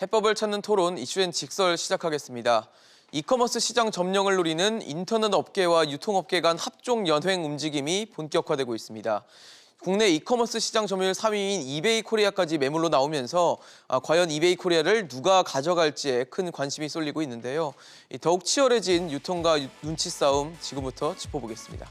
해법을 찾는 토론 이슈엔 직설 시작하겠습니다. 이커머스 시장 점령을 노리는 인터넷 업계와 유통업계 간 합종 연횡 움직임이 본격화되고 있습니다. 국내 이커머스 시장 점유율 3위인 이베이 코리아까지 매물로 나오면서 과연 이베이 코리아를 누가 가져갈지에 큰 관심이 쏠리고 있는데요. 더욱 치열해진 유통가 눈치 싸움 지금부터 짚어보겠습니다.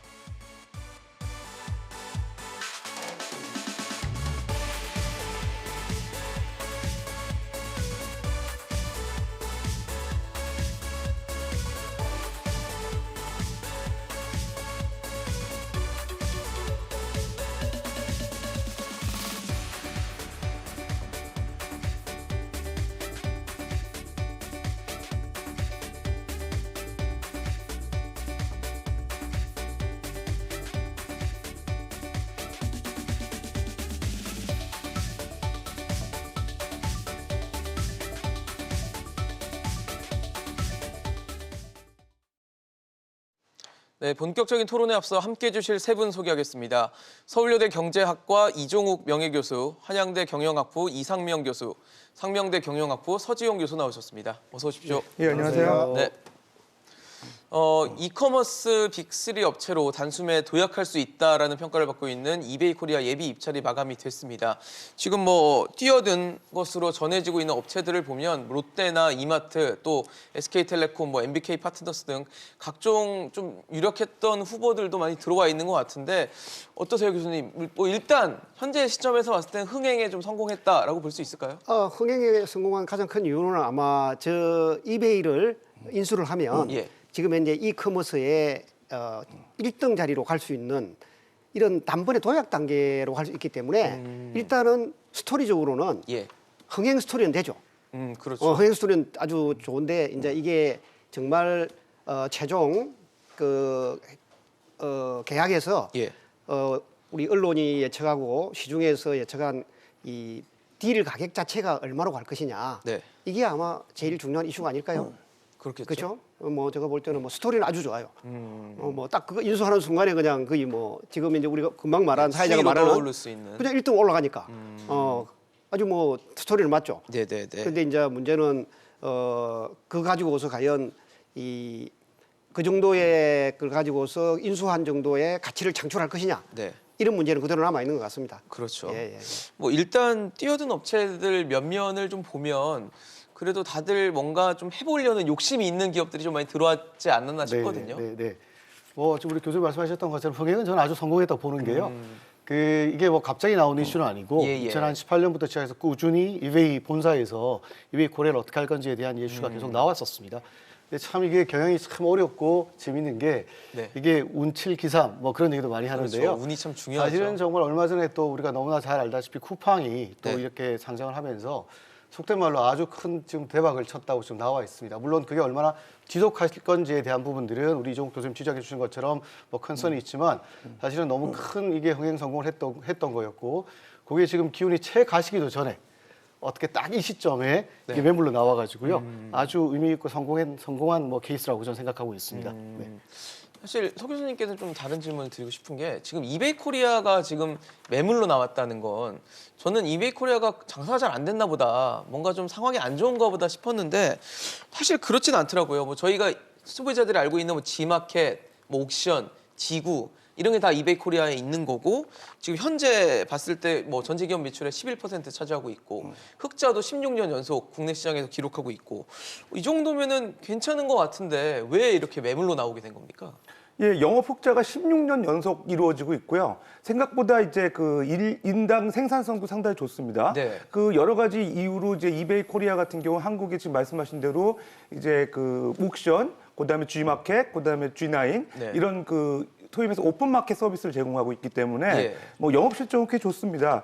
네, 본격적인 토론에 앞서 함께해 주실 세 분 소개하겠습니다. 서울여대 경제학과 이종욱 명예교수, 한양대 경영학부 이상명 교수, 상명대 경영학부 서지용 교수 나오셨습니다. 어서 오십시오. 네, 안녕하세요. 네. 이커머스 빅3 업체로 단숨에 도약할 수 있다라는 평가를 받고 있는 이베이 코리아 예비 입찰이 마감이 됐습니다. 지금 뛰어든 것으로 전해지고 있는 업체들을 보면 롯데나 이마트, 또 SK텔레콤, MBK 파트너스 등 각종 좀 유력했던 후보들도 많이 들어와 있는 것 같은데 어떠세요, 교수님? 일단 현재 시점에서 봤을 땐 흥행에 좀 성공했다라고 볼 수 있을까요? 흥행에 성공한 가장 큰 이유는 아마 이베이를 인수를 하면 예. 지금 현재 이커머스의 1등 자리로 갈 수 있는 이런 단번에 도약 단계로 갈 수 있기 때문에 일단은 스토리적으로는 예. 흥행 스토리는 되죠. 그렇죠. 흥행 스토리는 아주 좋은데 이제 이게 정말 최종 계약에서 예. 우리 언론이 예측하고 시중에서 예측한 이 딜 가격 자체가 얼마로 갈 것이냐. 네. 이게 아마 제일 중요한 이슈가 아닐까요? 그렇겠죠. 그렇죠? 제가 볼 때는 스토리는 아주 좋아요. 딱 그거 인수하는 순간에 그냥 거의 지금 이제 우리가 금방 말한 사회자가 말하는 오를 수 있는. 그냥 1등 올라가니까 아주 스토리는 맞죠. 네네네. 그런데 이제 문제는 그거 가지고서 과연 그 정도의 걸 가지고서 인수한 정도의 가치를 창출할 것이냐. 네. 이런 문제는 그대로 남아 있는 것 같습니다. 그렇죠. 예. 일단 뛰어든 업체들 몇 면을 좀 보면 그래도 다들 뭔가 좀 해보려는 욕심이 있는 기업들이 좀 많이 들어왔지 않았나 싶거든요. 네. 지금 우리 교수님 말씀하셨던 것처럼 흥행은 저는 아주 성공했다고 보는 게요. 이게 갑자기 나오는 이슈는 아니고 예. 2018년부터 시작해서 꾸준히 이베이 본사에서 이베이 코리아를 어떻게 할 건지에 대한 이슈가 계속 나왔었습니다. 근데 참 이게 경영이 참 어렵고 재밌는 게 네. 이게 운칠기삼 그런 얘기도 많이 하는데요. 그렇죠. 운이 참 중요하죠. 사실은 정말 얼마 전에 또 우리가 너무나 잘 알다시피 쿠팡이 또 네. 이렇게 상장을 하면서 속된 말로 아주 큰 지금 대박을 쳤다고 지금 나와 있습니다. 물론 그게 얼마나 지속할 건지에 대한 부분들은 우리 이종욱 교수님 지적해 주신 것처럼 컨선이 있지만 사실은 너무 큰 이게 흥행 성공을 했던 거였고 그게 지금 기운이 채 가시기도 전에 어떻게 딱 이 시점에 네. 이게 매물로 나와가지고요. 아주 의미 있고 성공한 케이스라고 저는 생각하고 있습니다. 네. 사실 서 교수님께는 좀 다른 질문을 드리고 싶은 게 지금 이베이 코리아가 지금 매물로 나왔다는 건 저는 이베이 코리아가 장사가 잘 안 됐나 보다 뭔가 좀 상황이 안 좋은가 보다 싶었는데 사실 그렇진 않더라고요. 저희가 소비자들이 알고 있는 G마켓, 옥션, 지구 이런 게 다 이베이 코리아에 있는 거고 지금 현재 봤을 때 전체기업 매출의 11% 차지하고 있고 흑자도 16년 연속 국내 시장에서 기록하고 있고 이 정도면은 괜찮은 것 같은데 왜 이렇게 매물로 나오게 된 겁니까? 예, 영업 흑자가 16년 연속 이루어지고 있고요. 생각보다 이제 인당 생산성도 상당히 좋습니다. 네. 여러 가지 이유로 이제 이베이 코리아 같은 경우 한국에 지금 말씀하신 대로 이제 옥션, 그다음에 G마켓, 그다음에 G9 네. 이런 소위 말해서 오픈마켓 서비스를 제공하고 있기 때문에 예. 영업 실적은 꽤 좋습니다.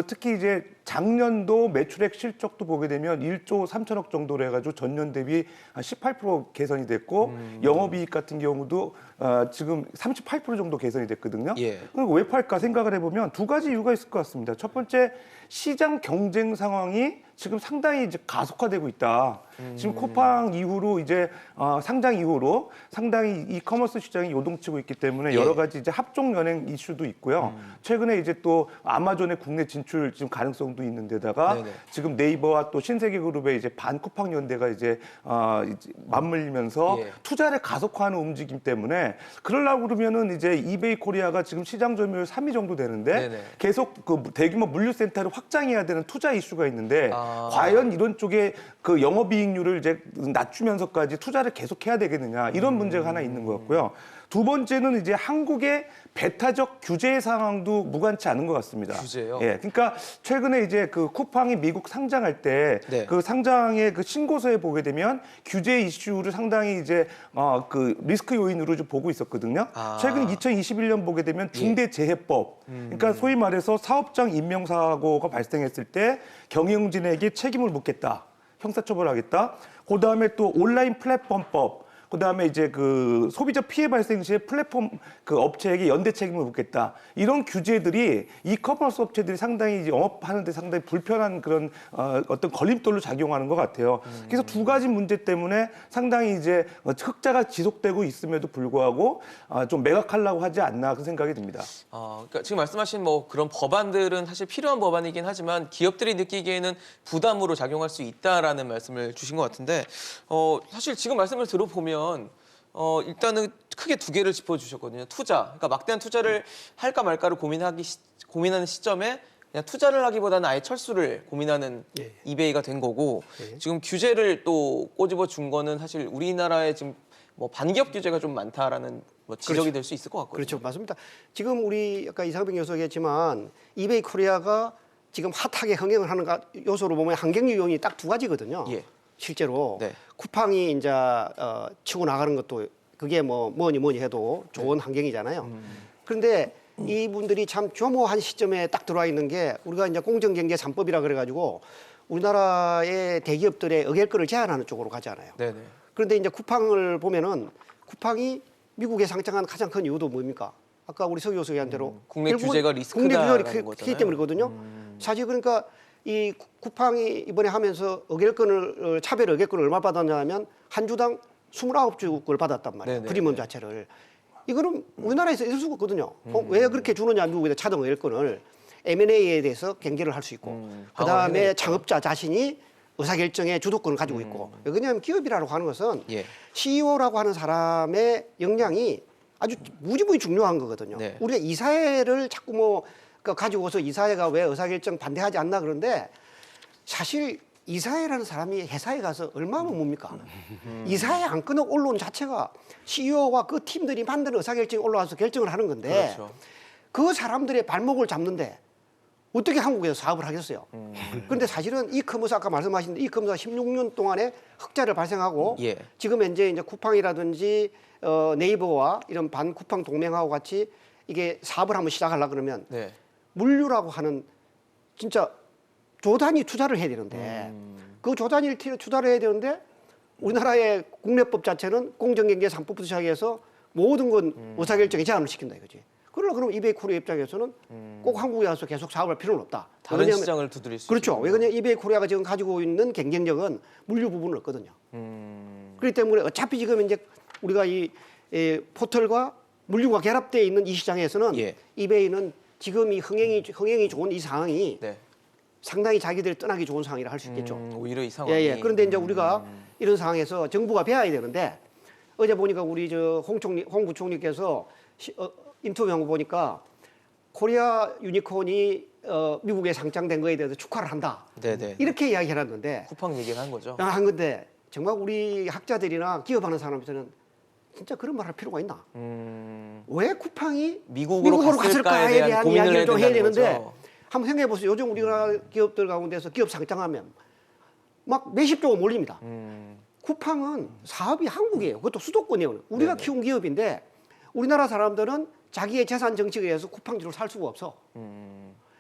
특히 이제 작년도 매출액 실적도 보게 되면 1조 3천억 정도로 해가지고 전년 대비 한 18% 개선이 됐고 영업이익 같은 경우도 지금 38% 정도 개선이 됐거든요. 예. 그럼 왜 팔까 생각을 해보면 두 가지 이유가 있을 것 같습니다. 첫 번째, 시장 경쟁 상황이 지금 상당히 이제 가속화되고 있다. 지금 쿠팡 이후로 이제 상장 이후로 상당히 이커머스 시장이 요동치고 있기 때문에 여러 가지 이제 합종 연행 이슈도 있고요. 최근에 이제 또 아마존의 국내 진출 지금 가능성도 있는 데다가 네네. 지금 네이버와 또 신세계그룹의 이제 반쿠팡 연대가 이제 이제 맞물리면서 예. 투자를 가속화하는 움직임 때문에 그러려고 그러면은 이제 이베이 코리아가 지금 시장 점유율 3위 정도 되는데 네네. 계속 그 대규모 물류센터를 확장해야 되는 투자 이슈가 있는데 아. 과연 이런 쪽에 그 영업이익률을 이제 낮추면서까지 투자를 계속해야 되겠느냐 이런 문제가 하나 있는 것 같고요. 두 번째는 이제 한국의 배타적 규제 상황도 무관치 않은 것 같습니다. 규제요? 예, 그러니까 최근에 이제 그 쿠팡이 미국 상장할 때 네. 그 상장의 그 신고서에 보게 되면 규제 이슈를 상당히 이제 그 리스크 요인으로 좀 보고 있었거든요. 아. 최근 2021년 보게 되면 중대재해법, 그러니까 소위 말해서 사업장 임명사고가 발생했을 때 경영진에게 책임을 묻겠다, 형사처벌하겠다. 그 다음에 또 온라인 플랫폼법. 그다음에 이제 그 소비자 피해 발생 시에 플랫폼 그 업체에게 연대 책임을 묻겠다. 이런 규제들이 이커머스 업체들이 상당히 이제 영업하는 데 상당히 불편한 그런 어떤 걸림돌로 작용하는 것 같아요. 그래서 두 가지 문제 때문에 상당히 이제 흑자가 지속되고 있음에도 불구하고 좀 매각하려고 하지 않나 그 생각이 듭니다. 그러니까 지금 말씀하신 뭐 그런 법안들은 사실 필요한 법안이긴 하지만 기업들이 느끼기에는 부담으로 작용할 수 있다라는 말씀을 주신 것 같은데 사실 지금 말씀을 들어보면 일단은 크게 두 개를 짚어주셨거든요. 투자, 그러니까 막대한 투자를 할까 말까를 고민하는 시점에 그냥 투자를 하기보다는 아예 철수를 고민하는 예. 이베이가 된 거고 예. 지금 규제를 또 꼬집어 준 거는 사실 우리나라에 지금 뭐 반기업 규제가 좀 많다라는 뭐 지적이 될 수 있을 것 같거든요. 그렇죠, 맞습니다. 지금 우리 아까 이상병 교수가 얘기했지만 이베이 코리아가 지금 핫하게 흥행을 하는 요소로 보면 환경 요인이 딱 두 가지거든요. 예. 실제로 네. 쿠팡이 이제 치고 나가는 것도 그게 뭐니 해도 좋은 환경이잖아요. 그런데 이분들이 참 교모한 시점에 딱 들어와 있는 게 우리가 이제 공정경제 3법이라 그래가지고 우리나라의 대기업들의 의결권을 제한하는 쪽으로 가잖아요. 네네. 그런데 이제 쿠팡을 보면은 쿠팡이 미국에 상장한 가장 큰 이유도 뭡니까? 아까 우리 서 교수 얘기한 대로 국내 결국은 규제가 리스크다라는 국내 규제가 거잖아요. 크기 때문이거든요. 사실 그러니까 이 쿠팡이 이번에 하면서 의결권을 차별 의결권을 얼마 받았냐면 한 주당 29주를 받았단 말이에요. 네네. 프리미엄 자체를. 이거는 우리나라에서 있을 수가 없거든요. 왜 그렇게 주느냐 미국에다 차등 의결권을 M&A에 대해서 경계를 할 수 있고 그다음에 해내니까. 창업자 자신이 의사결정의 주도권을 가지고 있고 왜냐하면 기업이라고 하는 것은 예. CEO라고 하는 사람의 역량이 아주 무지무지 중요한 거거든요. 네. 우리가 이사회를 자꾸 가지고서 이사회가 왜 의사결정 반대하지 않나 그런데 사실 이사회라는 사람이 회사에 가서 얼마나 뭡니까? 이사회 안 끊어 올라온 자체가 CEO와 그 팀들이 만드는 의사결정이 올라와서 결정을 하는 건데 그렇죠. 그 사람들의 발목을 잡는데 어떻게 한국에서 사업을 하겠어요? 그런데 사실은 이커머스 아까 말씀하신 이커머스가 16년 동안에 흑자를 발생하고 예. 지금 이제 쿠팡이라든지 네이버와 이런 반쿠팡 동맹하고 같이 이게 사업을 한번 시작하려 그러면 네. 물류라고 하는 진짜 조단위 투자를 해야 되는데 그 조단위 투자를 해야 되는데 우리나라의 국내법 자체는 공정경제 3법부터 시작해서 모든 건 의사결정에 제한을 시킨다 이거지. 그러면 이베이 코리아 입장에서는 꼭 한국에 와서 계속 사업할 필요는 없다. 다른 왜냐하면 시장을 두드릴 수 그렇죠. 있습니다. 왜냐하면 이베이 코리아가 지금 가지고 있는 경쟁력은 물류 부분은 없거든요. 그렇기 때문에 어차피 지금 이제 우리가 이 포털과 물류가 결합되어 있는 이 시장에서는 예. 이베이는 지금 이 흥행이 좋은 이 상황이 네. 상당히 자기들이 떠나기 좋은 상황이라 할 수 있겠죠. 오히려 이 상황이. 예. 그런데 이제 우리가 이런 상황에서 정부가 배워야 되는데 어제 보니까 우리 홍 부총리께서 인터뷰한 거 보니까 코리아 유니콘이 미국에 상장된 거에 대해서 축하를 한다. 네네. 이렇게 이야기해놨는데 쿠팡 얘기를 한 거죠. 한 건데 정말 우리 학자들이나 기업하는 사람들은 진짜 그런 말 할 필요가 있나? 왜 쿠팡이 미국으로 갔을까에 대한 고민을 이야기를 좀 해야 해야 된다는 되는데 거죠. 한번 생각해 보세요. 요즘 우리나라 기업들 가운데서 기업 상장하면 막 몇십 조가 몰립니다. 쿠팡은 사업이 한국이에요. 그것도 수도권이에요. 우리가 네네. 키운 기업인데 우리나라 사람들은 자기의 재산 정책에 의해서 쿠팡주를 살 수가 없어.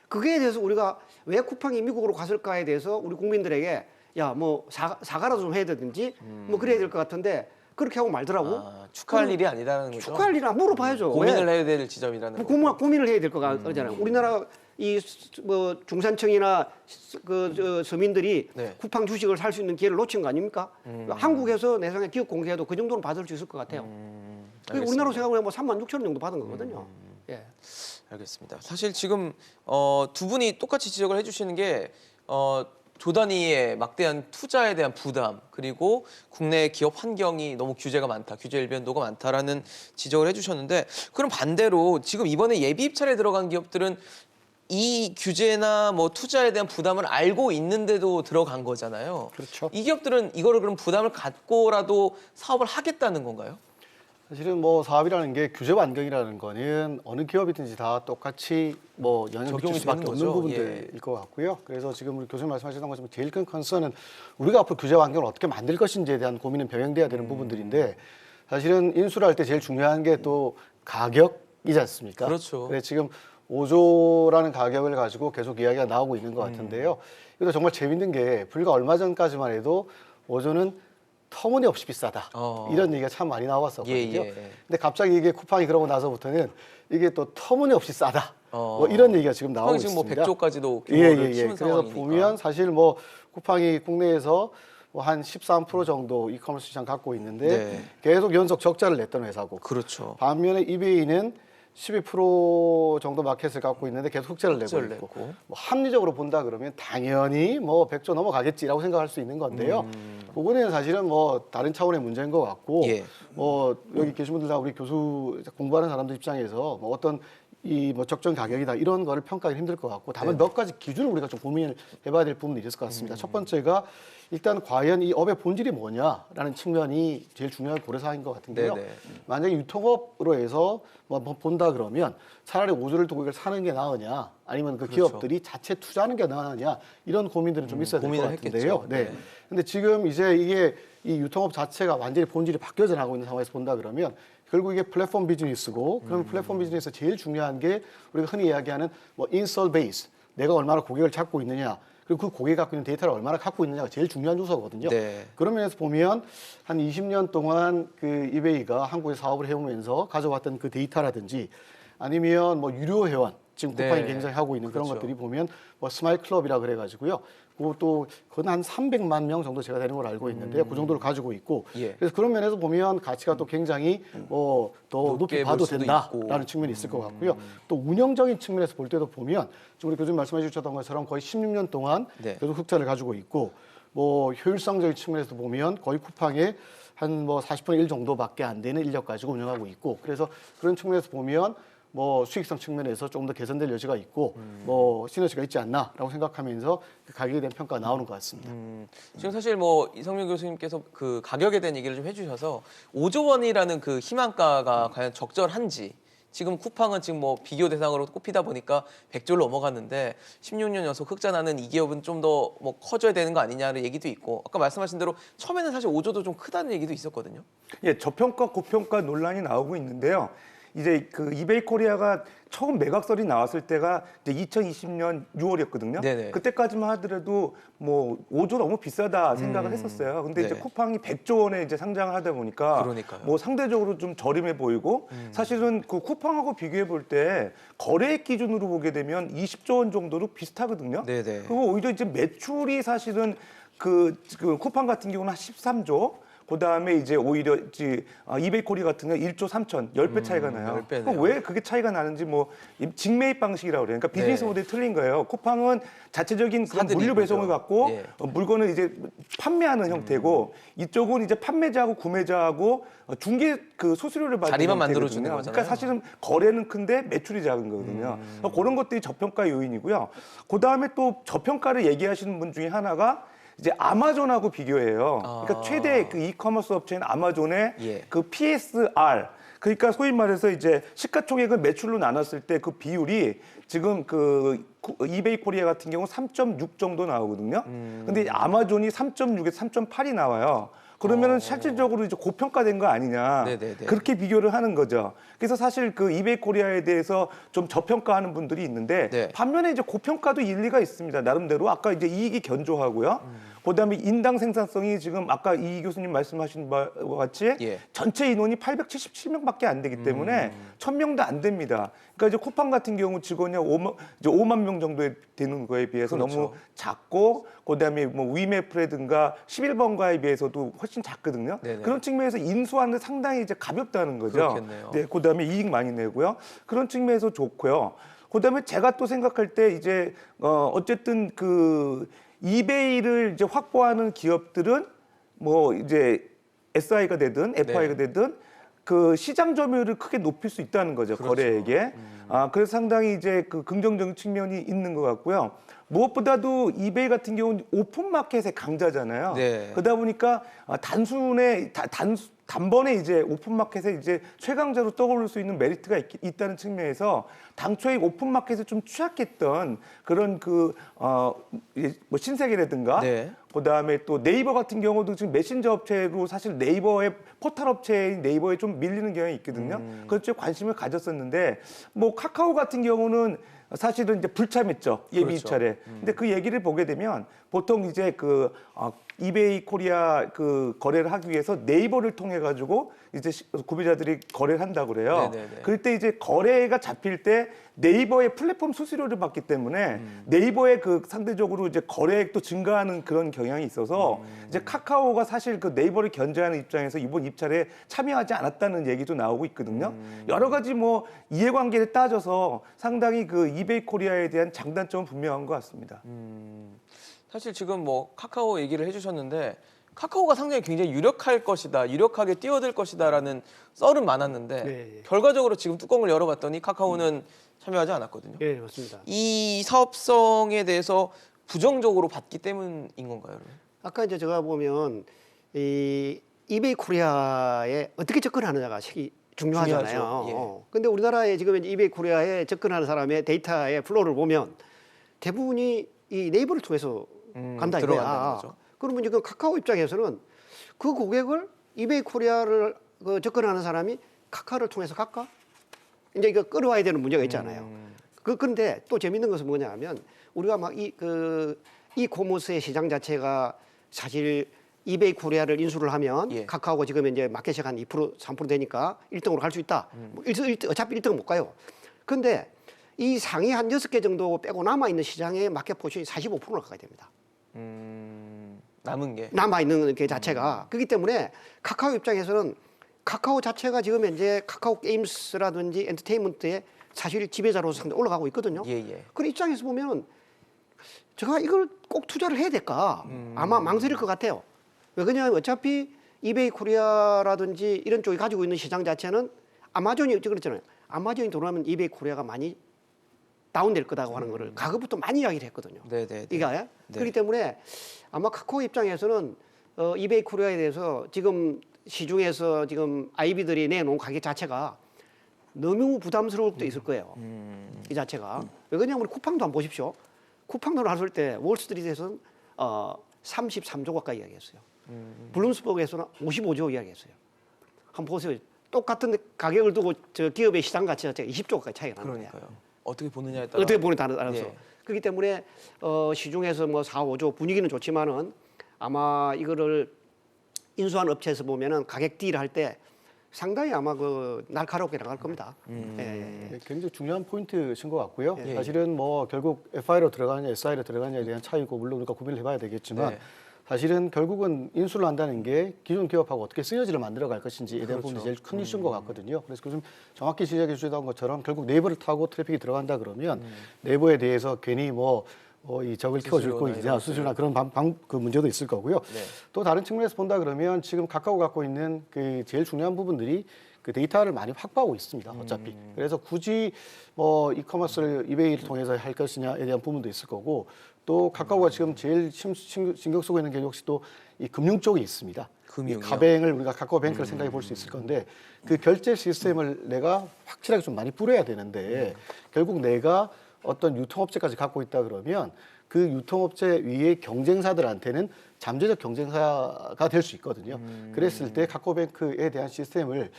그거에 대해서 우리가 왜 쿠팡이 미국으로 갔을까에 대해서 우리 국민들에게 야 뭐 사과라도 좀 해야 되든지 뭐 그래야 될 것 같은데 그렇게 하고 말더라고. 축하할 일이 아니라는 거죠. 축하할 일이나 물어봐야죠. 고민을 왜? 해야 될 지점이라는 뭐 거죠. 고민을 해야 될 거 같잖아요. 우리나라 이 뭐 중산층이나 서민들이 네. 쿠팡 주식을 살 수 있는 기회를 놓친 거 아닙니까? 한국에서 내 생각에 기업 공개해도 그 정도는 받을 수 있을 것 같아요. 알겠습니다. 우리나라로 생각하면 뭐 3만 6천 원 정도 받은 거거든요. 예. 알겠습니다. 사실 지금 두 분이 똑같이 지적을 해주시는 게 조단위의 막대한 투자에 대한 부담 그리고 국내 기업 환경이 너무 규제가 많다, 규제 일변도가 많다라는 지적을 해주셨는데 그럼 반대로 지금 이번에 예비 입찰에 들어간 기업들은 이 규제나 뭐 투자에 대한 부담을 알고 있는데도 들어간 거잖아요. 그렇죠. 이 기업들은 이거를 그럼 부담을 갖고라도 사업을 하겠다는 건가요? 사실은 뭐 사업이라는 게 규제 환경이라는 거는 어느 기업이든지 다 똑같이 뭐 영향을 적용이 미칠 수밖에 되는 없는 거죠. 부분들일 것 같고요. 그래서 지금 우리 교수님 말씀하셨던 것처럼 제일 큰 컨선은 우리가 앞으로 규제 환경을 어떻게 만들 것인지에 대한 고민은 병행돼야 되는 부분들인데 사실은 인수를 할 때 제일 중요한 게 또 가격이지 않습니까? 그렇죠. 그래 지금 5조라는 가격을 가지고 계속 이야기가 나오고 있는 것 같은데요. 이것도 정말 재밌는 게 불과 얼마 전까지만 해도 5조는 터무니없이 비싸다. 이런 얘기가 참 많이 나왔었거든요. 예. 근데 갑자기 이게 쿠팡이 그러고 나서부터는 이게 또 터무니없이 싸다. 뭐 이런 얘기가 지금 나오고 지금 뭐 있습니다. 100조까지도 규모를 키운 그래서 상황이니까. 보면 사실 뭐 쿠팡이 국내에서 뭐 한 13% 정도 이커머스 시장 갖고 있는데 네. 계속 연속 적자를 냈던 회사고 그렇죠. 반면에 이베이는 12% 정도 마켓을 갖고 있는데 계속 흑자를 내고 흑자를 있고 냈고. 뭐 합리적으로 본다 그러면 당연히 뭐 100조 넘어가겠지라고 생각할 수 있는 건데요. 그거는 사실은 뭐 다른 차원의 문제인 것 같고 예. 뭐 여기 계신 분들 다 우리 교수 공부하는 사람들 입장에서 뭐 어떤 이 뭐 적정 가격이다 이런 거를 평가하기 힘들 것 같고 다만 몇 가지 기준을 우리가 좀 고민을 해봐야 될 부분이 있을 것 같습니다. 첫 번째가 일단 과연 이 업의 본질이 뭐냐라는 측면이 제일 중요한 고려사항인 것 같은데요. 네네. 만약에 유통업으로 해서 뭐 본다 그러면 차라리 5조를 두고 이걸 사는 게 나으냐 아니면 그 그렇죠. 기업들이 자체 투자하는 게 나으냐 이런 고민들은 좀 있어야 될 것 고민을 같은데요. 했겠죠. 네. 네. 근데 지금 이제 이게 이 유통업 자체가 완전히 본질이 바뀌어져 나가고 있는 상황에서 본다 그러면 결국 이게 플랫폼 비즈니스고 그러면 플랫폼 비즈니스에서 제일 중요한 게 우리가 흔히 이야기하는 뭐 인스톨 베이스 내가 얼마나 고객을 찾고 있느냐 그리고 그 고객이 갖고 있는 데이터를 얼마나 갖고 있느냐가 제일 중요한 요소거든요. 네. 그런 면에서 보면 한 20년 동안 그 이베이가 한국에 사업을 해오면서 가져왔던 그 데이터라든지 아니면 뭐 유료 회원 지금 쿠팡이 네. 굉장히 하고 있는 그런 그렇죠. 것들이 보면 뭐 스마일 클럽이라 그래가지고요. 그것도 그건 한 300만 명 정도 제가 되는 걸 알고 있는데요. 그 정도를 가지고 있고 예. 그래서 그런 면에서 보면 가치가 또 굉장히 더 높게 높이 볼 봐도 수도 된다라는 있고. 측면이 있을 것 같고요. 또 운영적인 측면에서 볼 때도 보면 지금 우리 교수님 말씀해 주셨던 것처럼 거의 16년 동안 네. 계속 흑자를 가지고 있고 뭐 효율성적인 측면에서 보면 거의 쿠팡의 한 뭐 40분의 1 정도밖에 안 되는 인력 가지고 운영하고 있고 그래서 그런 측면에서 보면 뭐 수익성 측면에서 조금 더 개선될 여지가 있고 뭐 시너지가 있지 않나라고 생각하면서 그 가격에 대한 평가가 나오는 것 같습니다. 지금 사실 뭐 이성민 교수님께서 그 가격에 대한 얘기를 좀 해주셔서 5조 원이라는 그 희망가가 과연 적절한지 지금 쿠팡은 지금 뭐 비교 대상으로 꼽히다 보니까 100조를 넘어갔는데 16년 연속 흑자 나는 이 기업은 좀 더 뭐 커져야 되는 거 아니냐는 얘기도 있고 아까 말씀하신 대로 처음에는 사실 5조도 좀 크다는 얘기도 있었거든요. 예, 저평가 고평가 논란이 나오고 있는데요. 이제 그 이베이 코리아가 처음 매각설이 나왔을 때가 이제 2020년 6월이었거든요. 네네. 그때까지만 하더라도 뭐 5조 너무 비싸다 생각을 했었어요. 근데 이제 네. 쿠팡이 100조 원에 이제 상장을 하다 보니까 그러니까요. 뭐 상대적으로 좀 저렴해 보이고 사실은 그 쿠팡하고 비교해 볼 때 거래액 기준으로 보게 되면 20조 원 정도로 비슷하거든요. 네네. 그리고 오히려 이제 매출이 사실은 그 쿠팡 같은 경우는 한 13조. 그다음에 이제 오히려 이베이 코리아 같은 경우 1조 3천 10배 차이가 나요. 10배 네요. 그럼 왜 그게 차이가 나는지 뭐 직매입 방식이라고 그래요. 그러니까 비즈니스 네. 모델이 틀린 거예요. 쿠팡은 자체적인 그런 사들이 물류 배송을 거죠. 갖고 예. 물건을 이제 판매하는 형태고 이쪽은 이제 판매자하고 구매자하고 중개 그 수수료를 받는 자리만 형태거든요. 만들어주는 거잖아요. 그러니까 사실은 거래는 큰데 매출이 작은 거거든요. 그런 것들이 저평가 요인이고요. 그다음에 또 저평가를 얘기하시는 분 중에 하나가 이제 아마존하고 비교해요. 그러니까 최대 그 이커머스 업체인 아마존의 예. 그 PSR 그러니까 소위 말해서 이제 시가총액을 매출로 나눴을 때 그 비율이 지금 그 이베이 코리아 같은 경우 3.6 정도 나오거든요. 근데 아마존이 3.6에서 3.8이 나와요. 그러면은 실질적으로 이제 고평가된 거 아니냐. 네네네. 그렇게 비교를 하는 거죠. 그래서 사실 그 이베이 코리아에 대해서 좀 저평가하는 분들이 있는데 네. 반면에 이제 고평가도 일리가 있습니다. 나름대로 아까 이제 이익이 견조하고요. 그다음에 인당 생산성이 지금 아까 이 교수님 말씀하신 바와 같이 예. 전체 인원이 877명밖에 안 되기 때문에 1000명도 안 됩니다. 그러니까 이제 쿠팡 같은 경우 직원이 5만 명 정도 되는 거에 비해서 그렇죠. 너무 작고 그다음에 뭐 위메프라든가 11번가에 비해서도 훨씬 작거든요. 네네. 그런 측면에서 인수하는 데 상당히 이제 가볍다는 거죠. 그렇겠네요. 네, 그다음에 이익 많이 내고요. 그런 측면에서 좋고요. 그다음에 제가 또 생각할 때 이제 어쨌든 그 이베이를 이제 확보하는 기업들은 뭐 이제 SI가 되든 FI가 되든 그 시장 점유율을 크게 높일 수 있다는 거죠. 그렇죠. 거래액에. 그래서 상당히 이제 그 긍정적인 측면이 있는 것 같고요. 무엇보다도 이베이 같은 경우는 오픈 마켓의 강자잖아요. 네. 그러다 보니까 단번에 이제 오픈 마켓에 이제 최강자로 떠오를 수 있는 메리트가 있다는 측면에서 당초에 오픈 마켓에 좀 취약했던 그런 뭐 신세계라든가 네. 그다음에 또 네이버 같은 경우도 지금 메신저 업체로 사실 네이버의 포털 업체인 네이버에 좀 밀리는 경향이 있거든요. 그것 쪽에 관심을 가졌었는데 뭐 카카오 같은 경우는 사실은 이제 불참했죠. 예비 그렇죠. 입찰에. 근데 그 얘기를 보게 되면 보통 이제 이베이 코리아 그 거래를 하기 위해서 네이버를 통해 가지고 이제 구매자들이 거래를 한다고 그래요. 네네네. 그럴 때 이제 거래가 잡힐 때 네이버의 플랫폼 수수료를 받기 때문에 네이버의 그 상대적으로 이제 거래액도 증가하는 그런 경향이 있어서 이제 카카오가 사실 그 네이버를 견제하는 입장에서 이번 입찰에 참여하지 않았다는 얘기도 나오고 있거든요. 여러 가지 뭐 이해관계를 따져서 상당히 그 이베이 코리아에 대한 장단점은 분명한 것 같습니다. 사실 지금 뭐 카카오 얘기를 해주셨는데 카카오가 상당히 굉장히 유력할 것이다, 유력하게 뛰어들 것이다라는 썰은 많았는데 네. 결과적으로 지금 뚜껑을 열어봤더니 카카오는 참여하지 않았거든요. 예, 맞습니다. 이 사업성에 대해서 부정적으로 봤기 때문인 건가요? 그러면? 아까 이제 제가 보면 이 이베이 코리아에 어떻게 접근하느냐가 중요하잖아요. 중요하죠. 예. 근데 우리나라에 지금 이제 이베이 코리아에 접근하는 사람의 데이터의 플로우를 보면 대부분이 이 네이버를 통해서 간다 들어간다는 이거야. 거죠. 그러면 지금 카카오 입장에서는 그 고객을 이베이 코리아를 접근하는 사람이 카카오를 통해서 갈까? 이제 이거 끌어와야 되는 문제가 있잖아요. 그런데 또 재밌는 것은 뭐냐면 우리가 막 이코머스의 시장 자체가 사실 이베이 코리아를 인수를 하면 예. 카카오가 지금 이제 마켓시가 한 2%, 3% 되니까 1등으로 갈 수 있다. 뭐 어차피 1등은 못 가요. 근데 이 상위 한 6개 정도 빼고 남아있는 시장의 마켓 포션이 45%나 가야 됩니다. 남은 게. 남아있는 게 자체가. 그렇기 때문에 카카오 입장에서는 카카오 자체가 지금 현재 카카오 게임스라든지 엔터테인먼트의 사실 지배자로서 상당히 올라가고 있거든요. 예. 그런 입장에서 보면 제가 이걸 꼭 투자를 해야 될까? 아마 망설일 것 같아요. 왜 그러냐면 어차피 이베이 코리아라든지 이런 쪽이 가지고 있는 시장 자체는 아마존이 그랬잖아요. 아마존이 들어오면 이베이 코리아가 많이 다운될 거다고 하는 거를 과거부터 많이 이야기를 했거든요. 네네. 이게 그렇기 때문에 아마 카카오 입장에서는 이베이 코리아에 대해서 지금 시중에서 지금 아이비들이 내놓은 가격 자체가 너무 부담스러울 수도 있을 거예요. 이 자체가. 왜 그러냐면 우리 쿠팡도 한번 보십시오. 쿠팡도 나왔을 때 월스트리트에서는 33조 가까이 이야기했어요. 블룸스버그에서는 55조 이야기했어요. 한번 보세요. 똑같은 가격을 두고 저 기업의 시장 가치 자체가 20조 가까이 차이가 나는 거예요. 그러니까요. 어떻게 보느냐에 따라. 어떻게 보느냐에 따라서. 예. 그렇기 때문에 시중에서 뭐 4, 5조 분위기는 좋지만은 아마 이거를 인수한 업체에서 보면은 가격 딜을 할 때 상당히 아마 그 날카롭게 나갈 겁니다. 예. 네, 굉장히 중요한 포인트신 것 같고요. 예. 사실은 뭐 결국 FI로 들어가느냐 SI로 들어가느냐에 대한 차이고 물론 우리가 구별을 해봐야 되겠지만 네. 사실은 결국은 인수를 한다는 게 기존 기업하고 어떻게 시너지를 만들어갈 것인지에 대한 그렇죠. 부분이 제일 큰 이슈인 것 같거든요. 그래서 좀 정확히 지적해 주셨던 것처럼 결국 네이버를 타고 트래픽이 들어간다 그러면 네이버에 대해서 괜히 이 적을 키워줄 거 있냐 수수료나 그런 그 문제도 있을 거고요. 네. 또 다른 측면에서 본다 그러면 지금 카카오 갖고 있는 그 제일 중요한 부분들이 그 데이터를 많이 확보하고 있습니다. 어차피. 그래서 굳이 뭐 이커머스를 이베이를 통해서 할 것이냐에 대한 부분도 있을 거고 또 카카오가 지금 제일 신경 쓰고 있는 게 역시 또 이 금융 쪽에 있습니다. 금융이요? 이 가뱅을 우리가 카카오 뱅크를 생각해 볼 수 있을 건데 그 결제 시스템을 내가 확실하게 좀 많이 뿌려야 되는데 결국 내가 어떤 유통업체까지 갖고 있다 그러면 그 유통업체 위에 경쟁사들한테는 잠재적 경쟁사가 될 수 있거든요. 그랬을 때 카카오뱅크에 대한 시스템을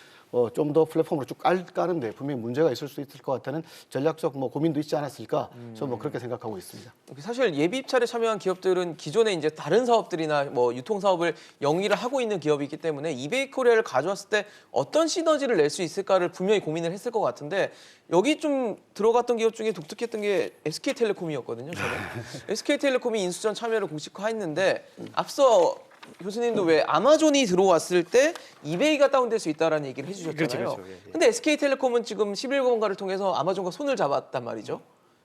좀 더 플랫폼으로 쭉 까는데 분명히 문제가 있을 수 있을 것 같다는 전략적 고민도 있지 않았을까 저는 그렇게 생각하고 있습니다. 사실 예비 입찰에 참여한 기업들은 기존에 이제 다른 사업들이나 뭐 유통 사업을 영위를 하고 있는 기업이기 때문에 이베이 코리아를 가져왔을 때 어떤 시너지를 낼 수 있을까를 분명히 고민을 했을 것 같은데 여기 좀 들어갔던 기업 중에 독특했던 게 SK텔레콤이었거든요. 저는 SK텔레콤이 인수전 참여를 공식화했는데 앞서 교수님도 왜 아마존이 들어왔을 때 이베이가 다운될 수 있다라는 얘기를 해주셨잖아요. 그렇죠. 예. 근데 SK텔레콤은 지금 11번가를 통해서 아마존과 손을 잡았단 말이죠.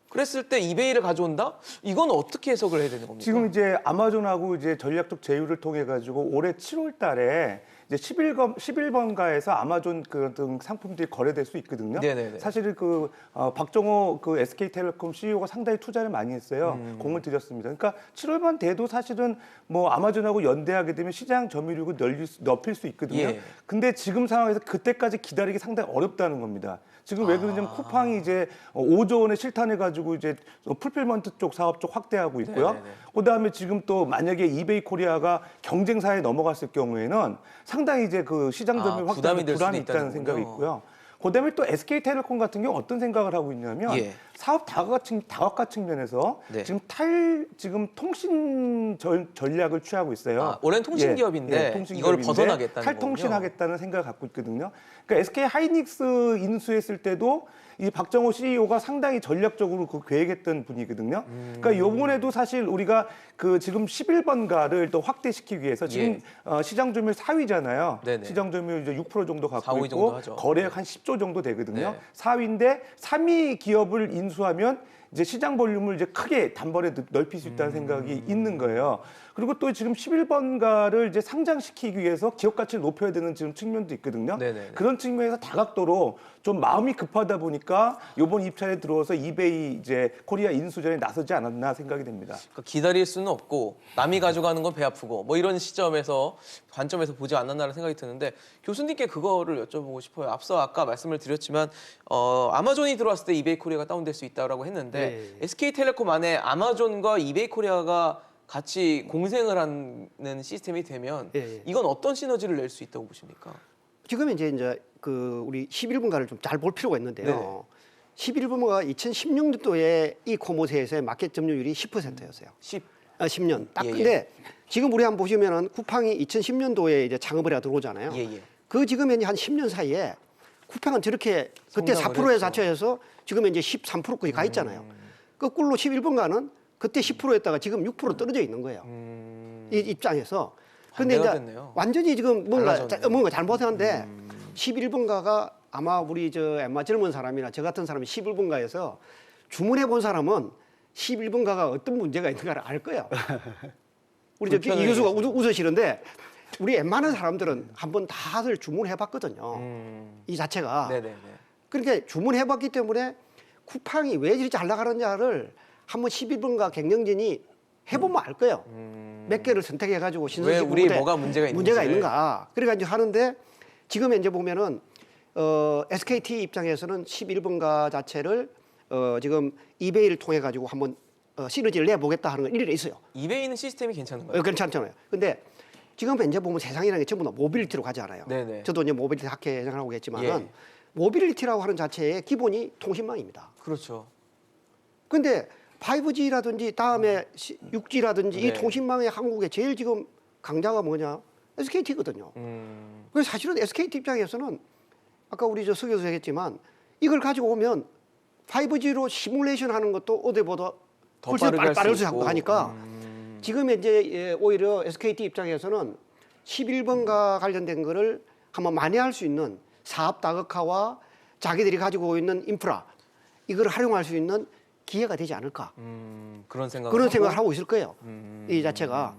그랬을 때 이베이를 가져온다? 이건 어떻게 해석을 해야 되는 겁니까? 지금 이제 아마존하고 이제 전략적 제휴를 통해 가지고 올해 7월 달에 이제 11번가에서 아마존 등 상품들이 거래될 수 있거든요. 네네네. 사실 박정호 SK텔레콤 CEO가 상당히 투자를 많이 했어요. 공을 들였습니다. 그러니까 7월만 돼도 사실은 뭐 아마존하고 연대하게 되면 시장 점유율을 넓힐 수 있거든요. 예. 근데 지금 상황에서 그때까지 기다리기 상당히 어렵다는 겁니다. 지금 왜 그러냐면 쿠팡이 이제 5조 원의 실탄을 가지고 이제 풀필먼트 쪽 사업 쪽 확대하고 있고요. 네네네. 그다음에 지금 또 만약에 이베이 코리아가 경쟁사에 넘어갔을 경우에는 상당히 이제 그 시장 점유율 부담이 확대에 될 불안이 수도 있다는 있다는 생각이 거군요. 있고요. 그다음에 또 SK텔레콤 같은 경우 어떤 생각을 하고 있냐면 예. 사업 다각화 측면에서 네. 지금 통신 전략을 취하고 있어요. 원래는 통신 기업인데 이걸 벗어나겠다는 탈통신하겠다는 생각을 갖고 있거든요. 그러니까 SK 하이닉스 인수했을 때도 이 박정호 CEO가 상당히 전략적으로 그 계획했던 분이거든요. 그러니까 이번에도 사실 우리가 그 지금 11번가를 또 확대시키기 위해서 지금 시장 점유율 4위잖아요. 네네. 시장 점유율 이제 6% 정도 4, 갖고 5 정도 있고 하죠. 거래액 한 10조 정도 되거든요. 네. 4위인데 3위 기업을 인수하면 이제 시장 볼륨을 이제 크게 단번에 넓힐 수 있다는 생각이 있는 거예요. 그리고 또 지금 11번가를 이제 상장시키기 위해서 기업 가치를 높여야 되는 지금 측면도 있거든요. 네네네. 그런 측면에서 다각도로 좀 마음이 급하다 보니까 이번 입찰에 들어와서 이베이 이제 코리아 인수전에 나서지 않았나 생각이 됩니다. 그러니까 기다릴 수는 없고 남이 가져가는 건 배 아프고 뭐 이런 시점에서 관점에서 보지 않았나라는 생각이 드는데 교수님께 그거를 여쭤보고 싶어요. 앞서 아까 말씀을 드렸지만 아마존이 들어왔을 때 이베이 코리아가 다운될 수 있다라고 했는데 SK텔레콤 안에 아마존과 이베이 코리아가 같이 공생을 하는 시스템이 되면 이건 어떤 시너지를 낼 수 있다고 보십니까? 지금 이제 그 우리 11분가를 좀 잘 볼 필요가 있는데요. 11분가가 2016년도에 이 코모세에서의 마켓 점유율이 10%였어요. 10년. 딱 예, 근데 지금 우리 한번 보시면은 쿠팡이 2010년도에 이제 창업을 해 들어오잖아요. 예. 그 지금 한 10년 사이에 쿠팡은 저렇게 그때 성장을 4%에 했죠. 자처해서 지금 이제 13%까지 가 있잖아요. 거꾸로 11분가는 그때 10%였다가 지금 6% 떨어져 있는 거예요. 이 입장에서. 근데 반대가 이제 됐네요. 완전히 지금 달라졌네요. 뭔가 잘못하는데 11분가가 아마 우리 아마 젊은 사람이나 저 같은 사람이 11분가에서 주문해 본 사람은 11분가가 어떤 문제가 있는가를 알 거예요. 우리 이 교수가 웃으시는데 우리 웬만한 사람들은 한번 다들 주문해 봤거든요. 이 자체가. 네네네. 그러니까 주문해 봤기 때문에 쿠팡이 왜 이렇게 잘 나가느냐를 한번 11분가 경영진이 해보면 알 거예요. 몇 개를 선택해가지고 왜 신선식 우리 뭐가 문제가 있는가. 그러니까 이제 하는데 지금 이제 보면은 SKT 입장에서는 11분가 자체를 지금 이베이를 통해 가지고 한번 시너지를 내보겠다 하는 건 일일이 있어요. 이베이는 시스템이 괜찮은가요? 괜찮잖아요. 근데 지금 이제 보면 세상이라는 게 전부 다 모빌리티로 가지 않아요. 네네. 저도 이제 모빌리티 학회 생각하고 있지만은 예. 모빌리티라고 하는 자체의 기본이 통신망입니다. 그렇죠. 근데 5G라든지 다음에 6G라든지 이 네. 통신망의 한국에 제일 지금 강자가 뭐냐? SKT거든요. 그래서 사실은 SKT 입장에서는 아까 우리 서 교수 얘기했지만 이걸 가지고 오면 5G로 시뮬레이션 하는 것도 어디보다 더 훨씬 빠르게 빠를 할수 수 있고 있고. 하니까 지금 이제 오히려 SKT 입장에서는 11번가 관련된 거를 한번 만회할 수 있는 사업 다각화와 자기들이 가지고 있는 인프라 이걸 활용할 수 있는 기회가 되지 않을까 그런 생각을 하고 있을 거예요. 이 자체가.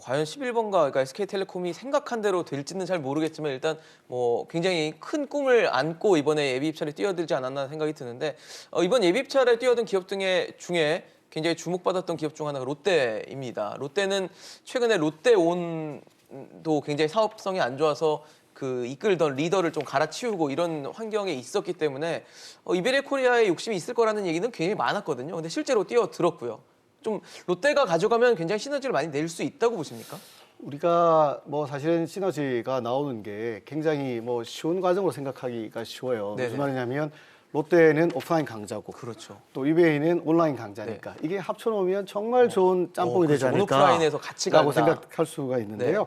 과연 11번가 그러니까 SK텔레콤이 생각한 대로 될지는 잘 모르겠지만 일단 뭐 굉장히 큰 꿈을 안고 이번에 예비 입찰에 뛰어들지 않았나 생각이 드는데 이번 예비 입찰에 뛰어든 기업 중에 굉장히 주목받았던 기업 중 하나가 롯데입니다. 롯데는 최근에 롯데온도 굉장히 사업성이 안 좋아서 그 이끌던 리더를 좀 갈아치우고 이런 환경에 있었기 때문에 이베리 코리아에 욕심이 있을 거라는 얘기는 굉장히 많았거든요. 근데 실제로 뛰어들었고요. 좀 롯데가 가져가면 굉장히 시너지를 많이 낼 수 있다고 보십니까? 우리가 뭐 사실은 시너지가 나오는 게 굉장히 뭐 쉬운 과정으로 생각하기가 쉬워요. 네네. 무슨 말이냐면 롯데는 오프라인 강자고 그렇죠. 또 이베이는 온라인 강자니까 이게 합쳐놓으면 정말 좋은 짬뽕이 되지 그렇죠. 않을까 온오프라인에서 같이 라고 간다. 생각할 수가 있는데요.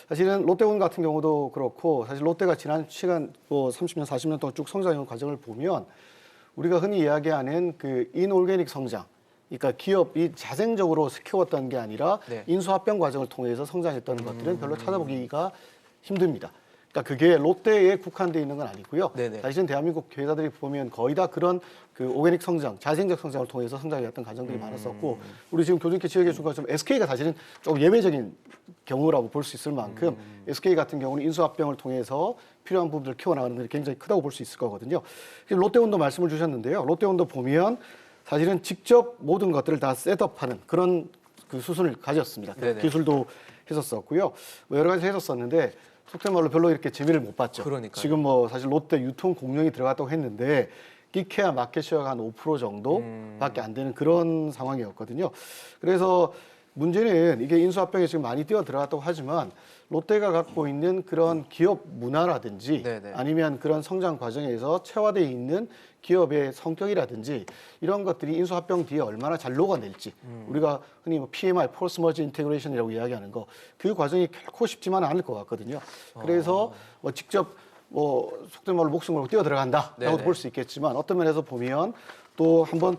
사실은 롯데온 같은 경우도 그렇고 사실 롯데가 지난 시간 뭐 30년, 40년 동안 쭉 성장한 과정을 보면 우리가 흔히 이야기하는 그 인올게닉 성장, 그러니까 기업이 자생적으로 키웠던 게 아니라 네. 인수합병 과정을 통해서 성장했다는 것들은 별로 찾아보기가 힘듭니다. 그러니까 그게 롯데에 국한돼 있는 건 아니고요. 네네. 사실은 대한민국 회사들이 보면 거의 다 그런 그 오게닉 성장, 자생적 성장을 통해서 성장했던 과정들이 많았었고 우리 지금 교수님께 지적해 준 것처럼 SK가 사실은 좀 예외적인 경우라고 볼 수 있을 만큼 SK 같은 경우는 인수합병을 통해서 필요한 부분들을 키워나가는 것이 굉장히 크다고 볼 수 있을 거거든요. 롯데온도 말씀을 주셨는데요. 롯데온도 보면 사실은 직접 모든 것들을 다 셋업하는 그런 그 수순을 가졌습니다. 네네. 기술도 했었었고요. 뭐 여러 가지 했었었는데 속된 말로 별로 이렇게 재미를 못 봤죠. 그러니까요. 지금 뭐 사실 롯데 유통 공룡이 들어갔다고 했는데 끼케야 마켓쉐어가 한 5% 정도밖에 안 되는 그런 상황이었거든요. 그래서 문제는 이게 인수합병에 지금 많이 뛰어 들어갔다고 하지만 롯데가 갖고 있는 그런 기업 문화라든지 네네. 아니면 그런 성장 과정에서 체화되어 있는 기업의 성격이라든지 이런 것들이 인수합병 뒤에 얼마나 잘 녹아낼지 우리가 흔히 뭐 PMI, Post Merger Integration이라고 이야기하는 거 그 과정이 결코 쉽지만은 않을 것 같거든요. 그래서 뭐 직접 뭐 속된 말로 목숨 걸고 뛰어 들어간다라고 네네. 볼 수 있겠지만 어떤 면에서 보면 또 한번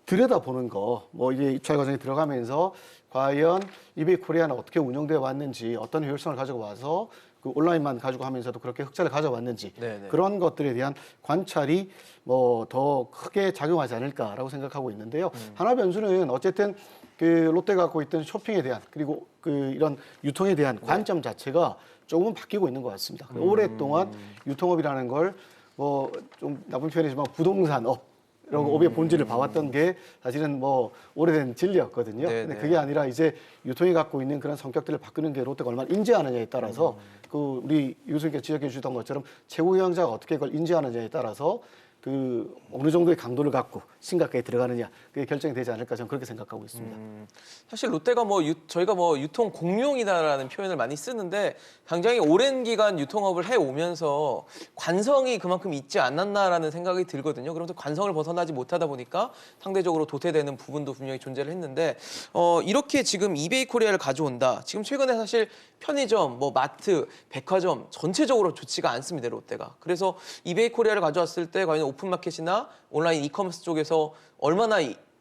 들여다보는 거, 뭐 이게 입찰 과정에 들어가면서 과연 이베이 코리아는 어떻게 운영되어 왔는지, 어떤 효율성을 가지고 와서 그 온라인만 가지고 하면서도 그렇게 흑자를 가져왔는지 네네. 그런 것들에 대한 관찰이 뭐 더 크게 작용하지 않을까라고 생각하고 있는데요. 하나 변수는 어쨌든 그 롯데가 갖고 있던 쇼핑에 대한 그리고 그 이런 유통에 대한 관점 자체가 조금은 바뀌고 있는 것 같습니다. 오랫동안 유통업이라는 걸 뭐 좀 나쁜 표현이지만 부동산업 이런 업의 본질을 봐왔던 게 사실은 뭐 오래된 진리였거든요. 네네. 근데 그게 아니라 이제 유통이 갖고 있는 그런 성격들을 바꾸는 게 롯데가 얼마나 인지하느냐에 따라서 그 우리 유 교수님께 지적해 주셨던 것처럼 최고 경영자가 어떻게 그걸 인지하느냐에 따라서 그 어느 정도의 강도를 갖고 심각하게 들어가느냐 그게 결정이 되지 않을까 저는 그렇게 생각하고 있습니다. 사실 롯데가 저희가 유통 공룡이다라는 표현을 많이 쓰는데 굉장히 오랜 기간 유통업을 해 오면서 관성이 그만큼 있지 않았나라는 생각이 들거든요. 그런데 관성을 벗어나지 못하다 보니까 상대적으로 도태되는 부분도 분명히 존재를 했는데 이렇게 지금 이베이 코리아를 가져온다. 지금 최근에 사실 편의점, 뭐 마트, 백화점 전체적으로 좋지가 않습니다, 롯데가. 그래서 이베이 코리아를 가져왔을 때 과연 오픈마켓이나 온라인 이커머스 쪽에서 얼마나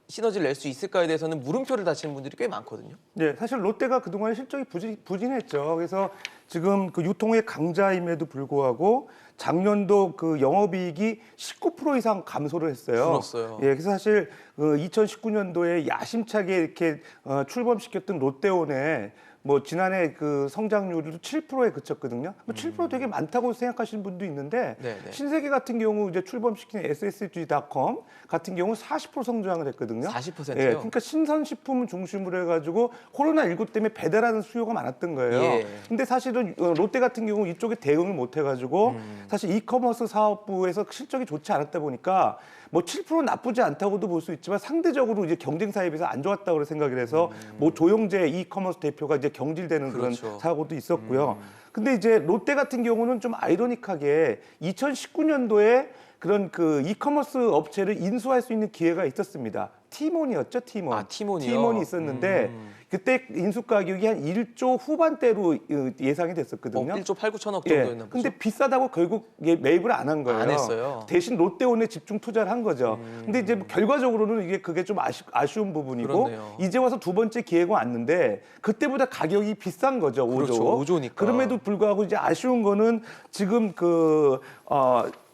시너지를 낼 수 있을까에 대해서는 물음표를 다시는 분들이 꽤 많거든요. 네, 사실 롯데가 그동안 실적이 부진했죠. 그래서 지금 그 유통의 강자임에도 불구하고 작년도 그 영업이익이 19% 이상 감소를 했어요. 줄었어요. 예, 그래서 사실 2019년도에 야심차게 이렇게 출범시켰던 롯데온의 뭐 지난해 그 성장률도 7%에 그쳤거든요. 뭐 7% 되게 많다고 생각하시는 분도 있는데 네네. 신세계 같은 경우 이제 출범시킨 SSG.com 같은 경우 40% 성장을 했거든요. 40%요? 예, 그러니까 신선식품 중심으로 해가지고 코로나19 때문에 배달하는 수요가 많았던 거예요. 예. 근데 사실은 롯데 같은 경우 이쪽에 대응을 못 해가지고 사실 이커머스 사업부에서 실적이 좋지 않았다 보니까 뭐 7% 나쁘지 않다고도 볼 수 있지만 상대적으로 이제 경쟁사에 비해서 안 좋았다고 생각을 해서 뭐 조영재 이커머스 대표가 이제 경질되는 그렇죠. 그런 사고도 있었고요. 근데 이제 롯데 같은 경우는 좀 아이러니하게 2019년도에 그런 그 이커머스 업체를 인수할 수 있는 기회가 있었습니다. 티몬이었죠, 티몬. 아, 티몬이요? 티몬이 있었는데 그때 인수 가격이 한 1조 후반대로 예상이 됐었거든요. 1조 8, 9천억 예. 정도였나 보죠. 근데 비싸다고 결국 매입을 안 한 거예요. 안 했어요. 대신 롯데온에 집중 투자를 한 거죠. 근데 이제 뭐 결과적으로는 그게 좀 아쉬운 부분이고 그렇네요. 이제 와서 두 번째 기회가 왔는데 그때보다 가격이 비싼 거죠. 5조. 그렇죠, 5조니까. 그럼에도 불구하고 이제 아쉬운 거는 지금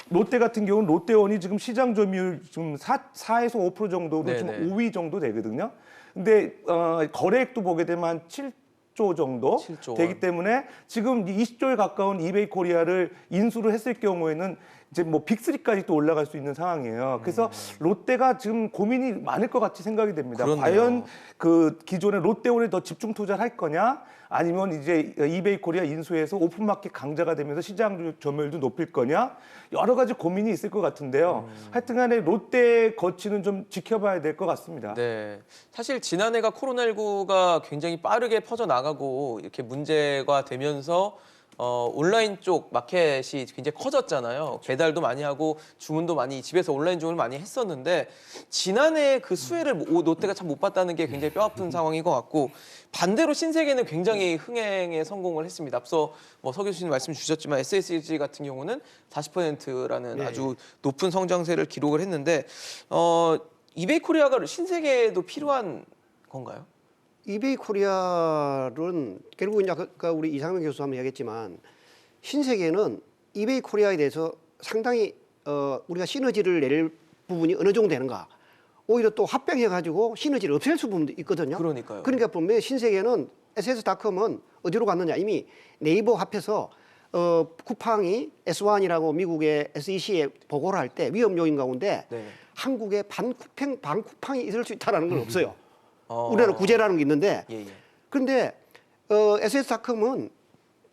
롯데 같은 경우는 롯데원이 지금 시장 점유율 지금 4에서 5% 정도로 지금 네네. 5위 정도 되거든요. 근데 거래액도 보게 되면 한 7조 정도 7조 되기 원. 때문에 지금 20조에 가까운 이베이 코리아를 인수를 했을 경우에는 이제 뭐 빅3까지 또 올라갈 수 있는 상황이에요. 그래서 롯데가 지금 고민이 많을 것 같이 생각이 됩니다. 그렇네요. 과연 그 기존의 롯데온에 더 집중 투자를 할 거냐 아니면 이제 이베이 코리아 인수해서 오픈마켓 강자가 되면서 시장 점유율도 높일 거냐 여러 가지 고민이 있을 것 같은데요. 하여튼간에 롯데 거치는 좀 지켜봐야 될 것 같습니다. 네. 사실 지난해가 코로나19가 굉장히 빠르게 퍼져 나가고 이렇게 문제가 되면서 온라인 쪽 마켓이 굉장히 커졌잖아요. 배달도 많이 하고 주문도 많이 집에서 온라인 주문을 많이 했었는데 지난해 그 수혜를 롯데가 참 못 봤다는 게 굉장히 뼈아픈 상황인 것 같고 반대로 신세계는 굉장히 흥행에 성공을 했습니다. 앞서 서 교수님 말씀 주셨지만 SSG 같은 경우는 40%라는 네. 아주 높은 성장세를 기록을 했는데 이베이 코리아가 신세계에도 필요한 건가요? 이베이 코리아는 결국 이제 아까 우리 이상민 교수 한번 얘기했지만 신세계는 이베이 코리아에 대해서 상당히 우리가 시너지를 낼 부분이 어느 정도 되는가. 오히려 또 합병해가지고 시너지를 없앨 수 부분도 있거든요. 그러니까요. 그러니까 보면 신세계는 SS닷컴은 어디로 갔느냐. 이미 네이버 합해서 쿠팡이 S1이라고 미국의 SEC에 보고를 할 때 위험 요인 가운데 네. 한국에 반쿠팡이 있을 수 있다는 건 없어요. 우리나라 구제라는 게 있는데 예, 예. 그런데 SS닷컴은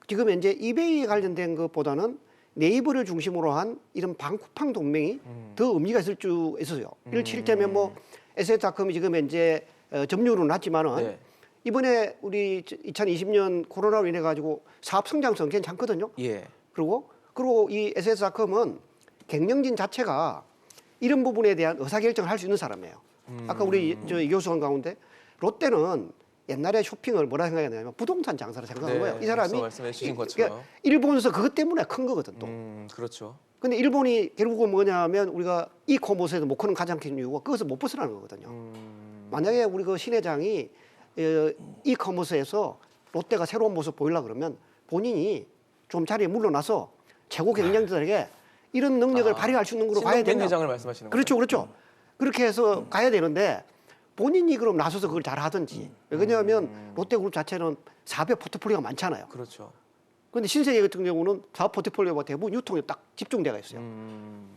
지금 현재 이베이에 관련된 것보다는 네이버를 중심으로 한 이런 반쿠팡 동맹이 더 의미가 있을 수 있어요. 이를테면 뭐 SS닷컴이 지금 현재 점유율은 낮지만은 네. 이번에 우리 2020년 코로나로 인해 가지고 사업 성장성 괜찮거든요. 예. 그리고 이 SS닷컴은 경영진 자체가 이런 부분에 대한 의사결정을 할 수 있는 사람이에요. 아까 우리 이 교수한 가운데 롯데는 옛날에 쇼핑을 뭐라 생각했냐면 부동산 장사를 생각한 거예요. 이 사람이 앞서 말씀해 주신 것처럼. 일본에서 그것 때문에 큰 거거든 또. 그렇죠. 근데 일본이 결국은 뭐냐면 우리가 이커머스에서 못 크는 가장 큰 이유가 그것을 못 벗어나는 거거든요. 만약에 우리 그 신 회장이 이커머스에서 롯데가 새로운 모습 보이려 그러면 본인이 좀 자리에 물러나서 최고 경영자들에게 이런 능력을 발휘할 수 있는 걸로 가야 신동빈 되냐. 회장을 말씀하시는 거죠? 그렇죠, 그렇죠. 그렇게 해서 가야 되는데 본인이 그럼 나서서 그걸 잘 하든지. 왜냐하면 롯데그룹 자체는 사업 포트폴리오가 많잖아요. 그렇죠. 그런데 신세계 같은 경우는 사업 포트폴리오가 대부분 유통에 딱 집중되어 있어요.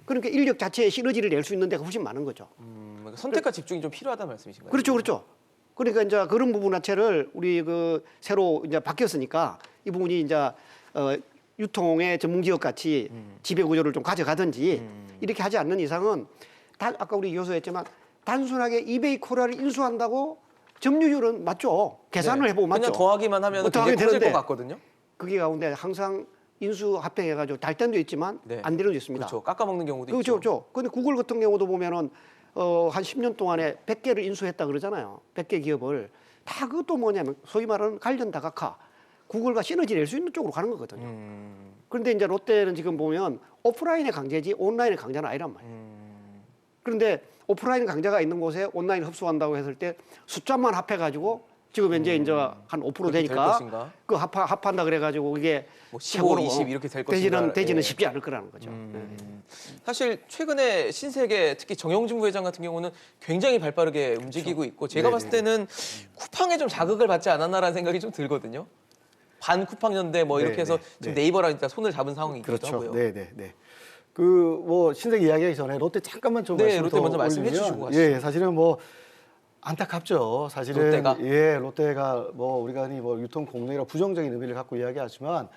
그러니까 인력 자체의 시너지를 낼 수 있는 데가 훨씬 많은 거죠. 그러니까 선택과 집중이 좀 필요하다는 말씀이신가요? 그렇죠, 그렇죠. 그러니까 이제 그런 부분 자체를 우리 그 새로 이제 바뀌었으니까 이 부분이 이제 유통의 전문기업 같이 지배 구조를 좀 가져가든지 이렇게 하지 않는 이상은 아까 우리 교수 했지만 단순하게 이베이 코리아를 인수한다고 점유율은 맞죠. 계산을 해보면 맞죠. 그냥 더하기만 하면 더하기 되게 커질 되는데 것 같거든요. 그게 가운데 항상 인수 합병해가지고 달 때도 있지만 네. 안 되는 도 있습니다. 그렇죠. 깎아먹는 경우도 그렇죠, 있죠. 그렇죠. 근데 구글 같은 경우도 보면은 한 10년 동안에 100개를 인수했다 그러잖아요. 100개 기업을 다 그것도 뭐냐면 소위 말하는 관련 다각화, 구글과 시너지 낼 수 있는 쪽으로 가는 거거든요. 그런데 이제 롯데는 지금 보면 오프라인의 강제지 온라인의 강자는 아니란 말이에요. 그런데 오프라인 강자가 있는 곳에 온라인 흡수한다고 했을 때 숫자만 합해가지고 지금 현재 이제 한 5% 그렇게 될 되니까 것인가? 그 합한다 그래가지고 이게 뭐 15, 20 이렇게 될 것인가? 되지는 예. 쉽지 않을 거라는 거죠. 사실 최근에 신세계 특히 정영진 부회장 같은 경우는 굉장히 발빠르게 움직이고 있고 제가 봤을 때는 쿠팡에 좀 자극을 받지 않았나라는 생각이 좀 들거든요. 반 쿠팡 연대 뭐 이렇게 해서 지금 네이버랑 일단 손을 잡은 상황이기도 그렇죠. 하고요. 네, 네, 네. 그 뭐 신세계 이야기하기 전에 롯데 잠깐만 좀 네, 말씀 롯데 먼저 말씀해 올리면, 주시고 가시죠. 예, 사실은 뭐 안타깝죠. 사실은 롯데가? 예, 롯데가 뭐 우리가 뭐 유통 공룡이라 부정적인 의미를 갖고 이야기하지만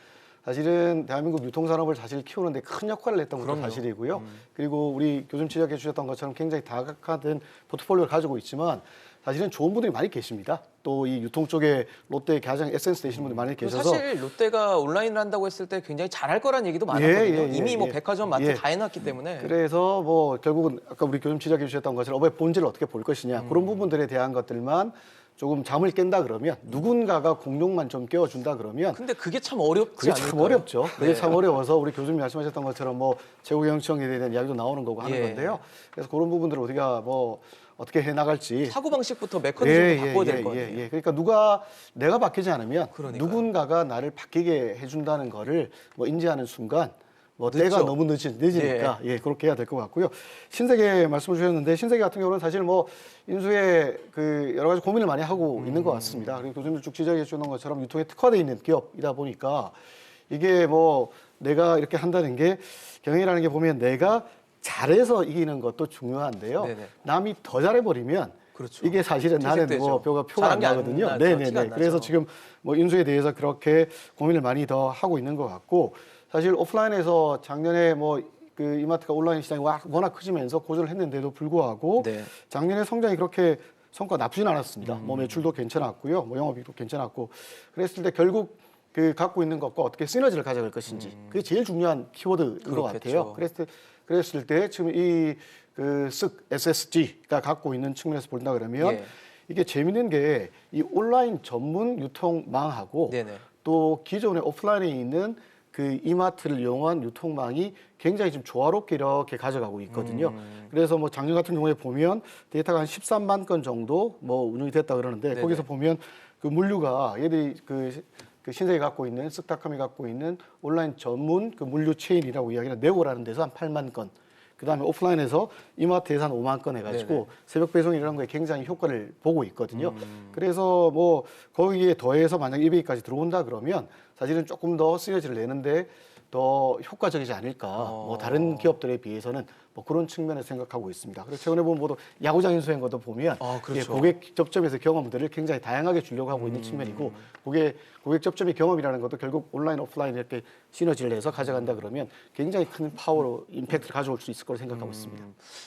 사실은 대한민국 유통산업을 사실 키우는데 큰 역할을 했던 것도 사실이고요. 그리고 우리 교수님 지적해 주셨던 것처럼 굉장히 다각화된 포트폴리오를 가지고 있지만 사실은 좋은 분들이 많이 계십니다. 또 이 유통 쪽에 롯데 가장 에센스 되시는 분들이 많이 계셔서 사실 롯데가 온라인을 한다고 했을 때 굉장히 잘할 거란 얘기도 많았거든요. 이미 뭐 백화점, 마트 다 해놨기 때문에. 그래서 뭐 결국은 아까 우리 교수님 지적해 주셨던 것처럼 업의 본질을 어떻게 볼 것이냐 그런 부분들에 대한 것들만 조금 잠을 깬다 그러면 누군가가 공룡만 좀 깨워준다 그러면 근데 그게 참 어렵지 그게 않을까요? 참 어렵죠. 그게 네. 참 어려워서 우리 교수님 말씀하셨던 것처럼 뭐 최고 경영청에 대한 이야기도 나오는 거고 하는 예. 건데요. 그래서 그런 부분들을 우리가 뭐 어떻게 해 나갈지 사고 방식부터 메커니즘을 바꿔야 될 거 아니에요. 예. 그러니까 내가 바뀌지 않으면 그러니까요. 누군가가 나를 바뀌게 해준다는 거를 뭐 인지하는 순간 뭐 늦죠. 때가 너무 늦으니까 예, 그렇게 해야 될 것 같고요. 신세계 말씀을 주셨는데 신세계 같은 경우는 사실 뭐 인수에 그 여러 가지 고민을 많이 하고 있는 것 같습니다. 그리고 교수님도 쭉 지적해 주는 것처럼 유통에 특화되어 있는 기업이다 보니까 이게 뭐 내가 이렇게 한다는 게 경영이라는 게 보면 내가 잘해서 이기는 것도 중요한데요. 네네. 남이 더 잘해버리면 그렇죠. 이게 사실은 나는 퇴색되죠. 뭐 표가 안 잘한 게안 나거든요. 나죠. 티가 네네네. 안 그래서 나죠. 지금 뭐 인수에 대해서 그렇게 고민을 많이 더 하고 있는 것 같고 사실 오프라인에서 작년에 뭐 그 이마트가 온라인 시장이 워낙 커지면서 고전을 했는데도 불구하고 네. 작년에 성장이 그렇게 성과가 나쁘진 않았습니다. 뭐 매출도 괜찮았고요. 뭐 영업이익도 괜찮았고 그랬을 때 결국 그 갖고 있는 것과 어떻게 시너지를 가져갈 것인지 그게 제일 중요한 키워드인 것 그렇겠죠. 같아요. 그랬을 때 지금 이그 SSG가 갖고 있는 측면에서 본다 그러면 예. 이게 재밌는 게 이 온라인 전문 유통망하고 네네. 또 기존의 오프라인에 있는 그 이마트를 이용한 유통망이 굉장히 지금 조화롭게 이렇게 가져가고 있거든요. 그래서 뭐 작년 같은 경우에 보면 데이터가 한 13만 건 정도 뭐 운영이 됐다 그러는데 네네. 거기서 보면 그 물류가 얘들이 그 신세계 갖고 있는 쓱닷컴이 갖고 있는 온라인 전문 그 물류 체인이라고 이야기하는 네고라는 데서 한 8만 건. 그다음에 오프라인에서 이마트에서 한 5만 건 해가지고 네네. 새벽 배송이라는 거에 굉장히 효과를 보고 있거든요. 그래서 뭐 거기에 더해서 만약 이베이까지 들어온다 그러면 사실은 조금 더 시너지를 내는데 더 효과적이지 않을까. 뭐 다른 기업들에 비해서는 뭐 그런 측면에서 생각하고 있습니다. 그리고 최근에 보면 모두 야구장 인수한 것도 보면 그렇죠. 예, 고객 접점에서 경험들을 굉장히 다양하게 주려고 하고 있는 측면이고 고객 접점의 경험이라는 것도 결국 온라인 오프라인 이렇게 시너지를 내서 가져간다 그러면 굉장히 큰 파워로 임팩트를 가져올 수 있을 거로 생각하고 있습니다.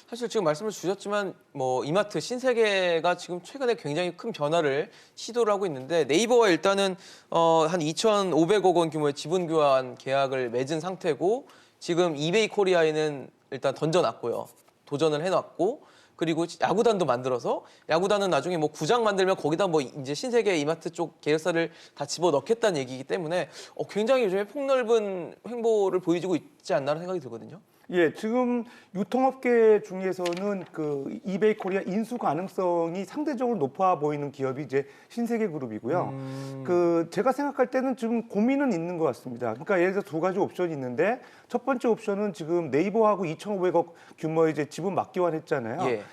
사실 지금 말씀을 주셨지만 뭐 이마트 신세계가 지금 최근에 굉장히 큰 변화를 시도를 하고 있는데 네이버와 일단은 한 2,500억 원 규모의 지분 교환 계약을 맺은 상태고 지금 이베이 코리아에는 일단 던져놨고요. 도전을 해놨고 그리고 야구단도 만들어서 야구단은 나중에 뭐 구장 만들면 거기다 뭐 이제 신세계 이마트 쪽 계열사를 다 집어넣겠다는 얘기이기 때문에 굉장히 요즘에 폭넓은 행보를 보여주고 있지 않나라는 생각이 들거든요. 예, 지금 유통업계 중에서는 그 이베이 코리아 인수 가능성이 상대적으로 높아 보이는 기업이 이제 신세계 그룹이고요. 그 제가 생각할 때는 지금 고민은 있는 것 같습니다. 그러니까 예를 들어 두 가지 옵션이 있는데 첫 번째 옵션은 지금 네이버하고 2,500억 규모의 이제 지분 맞교환했잖아요. 예.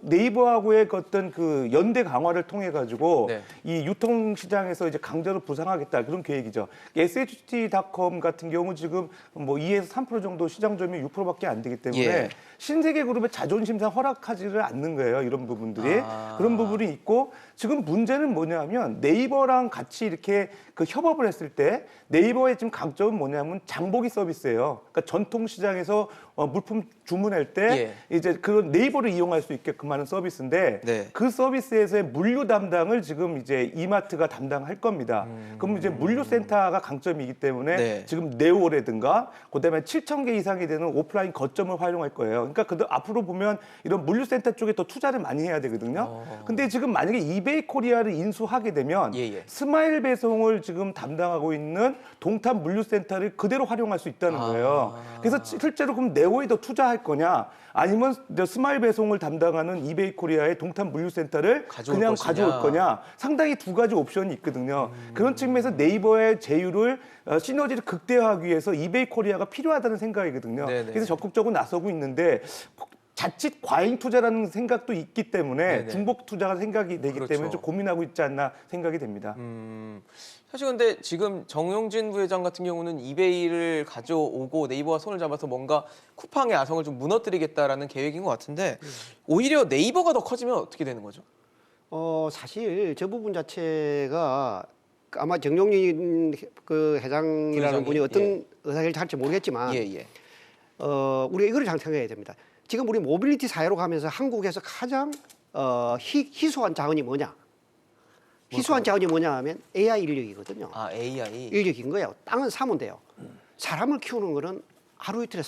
네이버하고의 어떤 그 연대 강화를 통해 가지고 네. 이 유통 시장에서 이제 강제로 부상하겠다 그런 계획이죠. SHT.com 같은 경우 지금 뭐 2에서 3% 정도 시장 점유율 6%밖에 안 되기 때문에 예. 신세계 그룹의 자존심상 허락하지를 않는 거예요. 이런 부분들이 그런 부분이 있고 지금 문제는 뭐냐면 네이버랑 같이 이렇게 그 협업을 했을 때 네이버의 지금 강점은 뭐냐면 장보기 서비스예요. 그러니까 전통 시장에서 물품 주문할 때 이제 그 네이버를 이용할 수 있게끔 하는 서비스인데 네. 그 서비스에서의 물류 담당을 지금 이제 이마트가 담당할 겁니다. 그럼 이제 물류센터가 강점이기 때문에 네. 지금 네오라든가 그다음에 7,000개 이상이 되는 오프라인 거점을 활용할 거예요. 그러니까 앞으로 보면 이런 물류센터 쪽에 더 투자를 많이 해야 되거든요. 근데 지금 만약에 이베이 코리아를 인수하게 되면 스마일 배송을 지금 담당하고 있는 동탄 물류센터를 그대로 활용할 수 있다는 거예요. 그래서 실제로 그럼 네오에 더 투자할 거냐 아니면 스마일 배송을 담당하는 이베이 코리아의 동탄 물류센터를 그냥 가져올 거냐 상당히 두 가지 옵션이 있거든요. 그런 측면에서 네이버의 제휴를 시너지를 극대화하기 위해서 이베이 코리아가 필요하다는 생각이거든요. 네네. 그래서 적극적으로 나서고 있는데 자칫 과잉 투자라는 생각도 있기 때문에 네네. 중복 투자가 생각이 되기 그렇죠. 때문에 좀 고민하고 있지 않나 생각이 됩니다. 사실 근데 지금 정용진 부회장 같은 경우는 이베이를 가져오고 네이버와 손을 잡아서 뭔가 쿠팡의 아성을 좀 무너뜨리겠다라는 계획인 것 같은데 오히려 네이버가 더 커지면 어떻게 되는 거죠? 사실 저 부분 자체가 아마 정용진 그 회장이라는 분이 어떤 의사결정을 할지 모르겠지만 우리가 이거를 잘 생각해야 됩니다. 지금 우리 모빌리티 사회로 가면서 한국에서 가장 희소한 자원이 뭐냐? 희소한 자원이 뭐냐 하면 AI 인력이거든요. AI. 인력인 거예요. 땅은 사면 돼요. 사람을 키우는 거는 하루 이틀에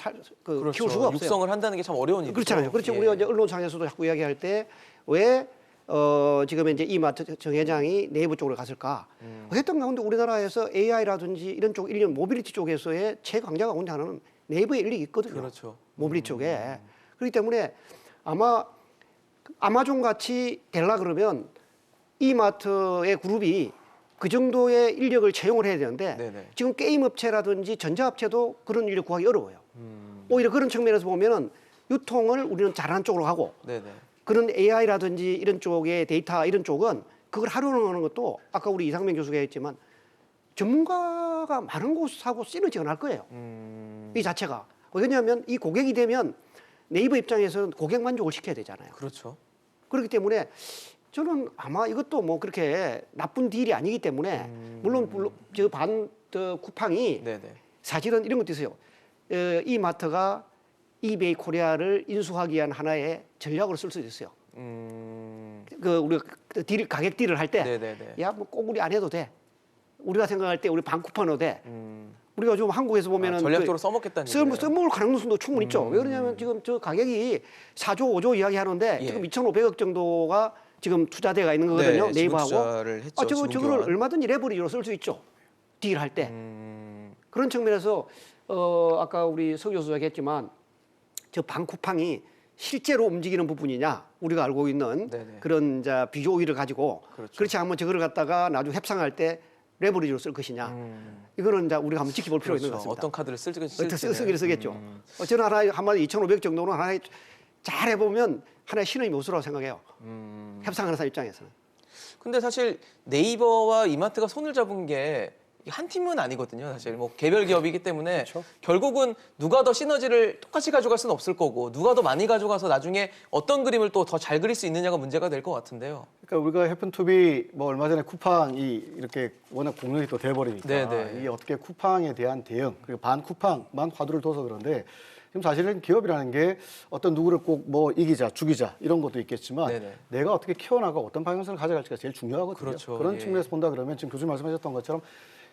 그렇죠. 키울 수가 없어요. 육성을 한다는 게 참 어려운 일이죠. 그렇잖아요. 그렇죠. 우리가 이제 언론상에서도 자꾸 이야기할 때 왜 지금 이제 이마트 정 회장이 네이버 쪽으로 갔을까? 어쨌든 가운데 우리나라에서 AI라든지 이런 쪽 인력 모빌리티 쪽에서의 최강자가 언제 하나는 네이버의 인력이 있거든요. 그렇죠. 모빌리티 쪽에. 그렇기 때문에 아마 아마존 같이 되려 그러면 이마트의 그룹이 그 정도의 인력을 채용을 해야 되는데 네네. 지금 게임 업체라든지 전자업체도 그런 인력 구하기 어려워요. 오히려 그런 측면에서 보면은 유통을 우리는 잘하는 쪽으로 가고 네네. 그런 AI라든지 이런 쪽의 데이터 이런 쪽은 그걸 활용하는 것도 아까 우리 이상민 교수가 했지만 전문가가 많은 곳하고 시너지가 날 거예요. 이 자체가. 왜냐하면 이 고객이 되면 네이버 입장에서는 고객 만족을 시켜야 되잖아요. 그렇죠. 그렇기 때문에 저는 아마 이것도 뭐 그렇게 나쁜 딜이 아니기 때문에 물론 저 쿠팡이 네네. 사실은 이런 것도 있어요. 이마트가 이베이 코리아를 인수하기 위한 하나의 전략으로 쓸 수도 있어요. 그 우리가 딜 가격 딜을 할 때 네네네. 야 뭐 꼭 우리 안 해도 돼. 우리가 생각할 때 우리 반쿠팡 넣어도 돼. 우리가 좀 한국에서 보면은 전략적으로 써먹겠다는 얘기네요. 써먹을 가능성도 충분히 있죠. 왜 그러냐면 지금 저 가격이 4조, 5조 이야기 하는데 예. 지금 2,500억 정도가 지금 투자대가 있는 거거든요. 네, 네이버하고. 지분 투자를 했죠, 지분 저거를 교환. 얼마든지 레버리지로 쓸 수 있죠. 딜할 때. 그런 측면에서 아까 우리 서 교수가 얘기했지만 저 반쿠팡이 실제로 움직이는 부분이냐 우리가 알고 있는 네네. 그런 이제 비교 우위를 가지고 그렇죠. 그렇지 않으면 저거를 갖다가 나중에 협상할 때 레버리지로 쓸 것이냐 이거는 이제 우리가 한번 지켜볼 필요가 있는 것 그렇죠. 같습니다. 어떤 카드를 쓸지 쓰기를 쓰겠죠. 저는 하나에 한마디 2,500 정도는 하나에 잘 해보면 하나의 신의 묘수라고 생각해요. 협상하는 사람 입장에서는. 근데 사실 네이버와 이마트가 손을 잡은 게 한 팀은 아니거든요. 사실 뭐 개별 기업이기 때문에 그렇죠. 결국은 누가 더 시너지를 똑같이 가져갈 수는 없을 거고 누가 더 많이 가져가서 나중에 어떤 그림을 또 더 잘 그릴 수 있느냐가 문제가 될 것 같은데요. 그러니까 우리가 해픈투비 뭐 얼마 전에 쿠팡이 이렇게 워낙 공룡이 또 돼버리니까 네네. 이게 어떻게 쿠팡에 대한 대응 그리고 반쿠팡만 화두를 둬서 그런데 지금 사실은 기업이라는 게 어떤 누구를 꼭 뭐 이기자 죽이자 이런 것도 있겠지만 네네. 내가 어떻게 키워나가 어떤 방향성을 가져갈지가 제일 중요하거든요. 그렇죠. 그런 예. 측면에서 본다 그러면 지금 교수님 말씀하셨던 것처럼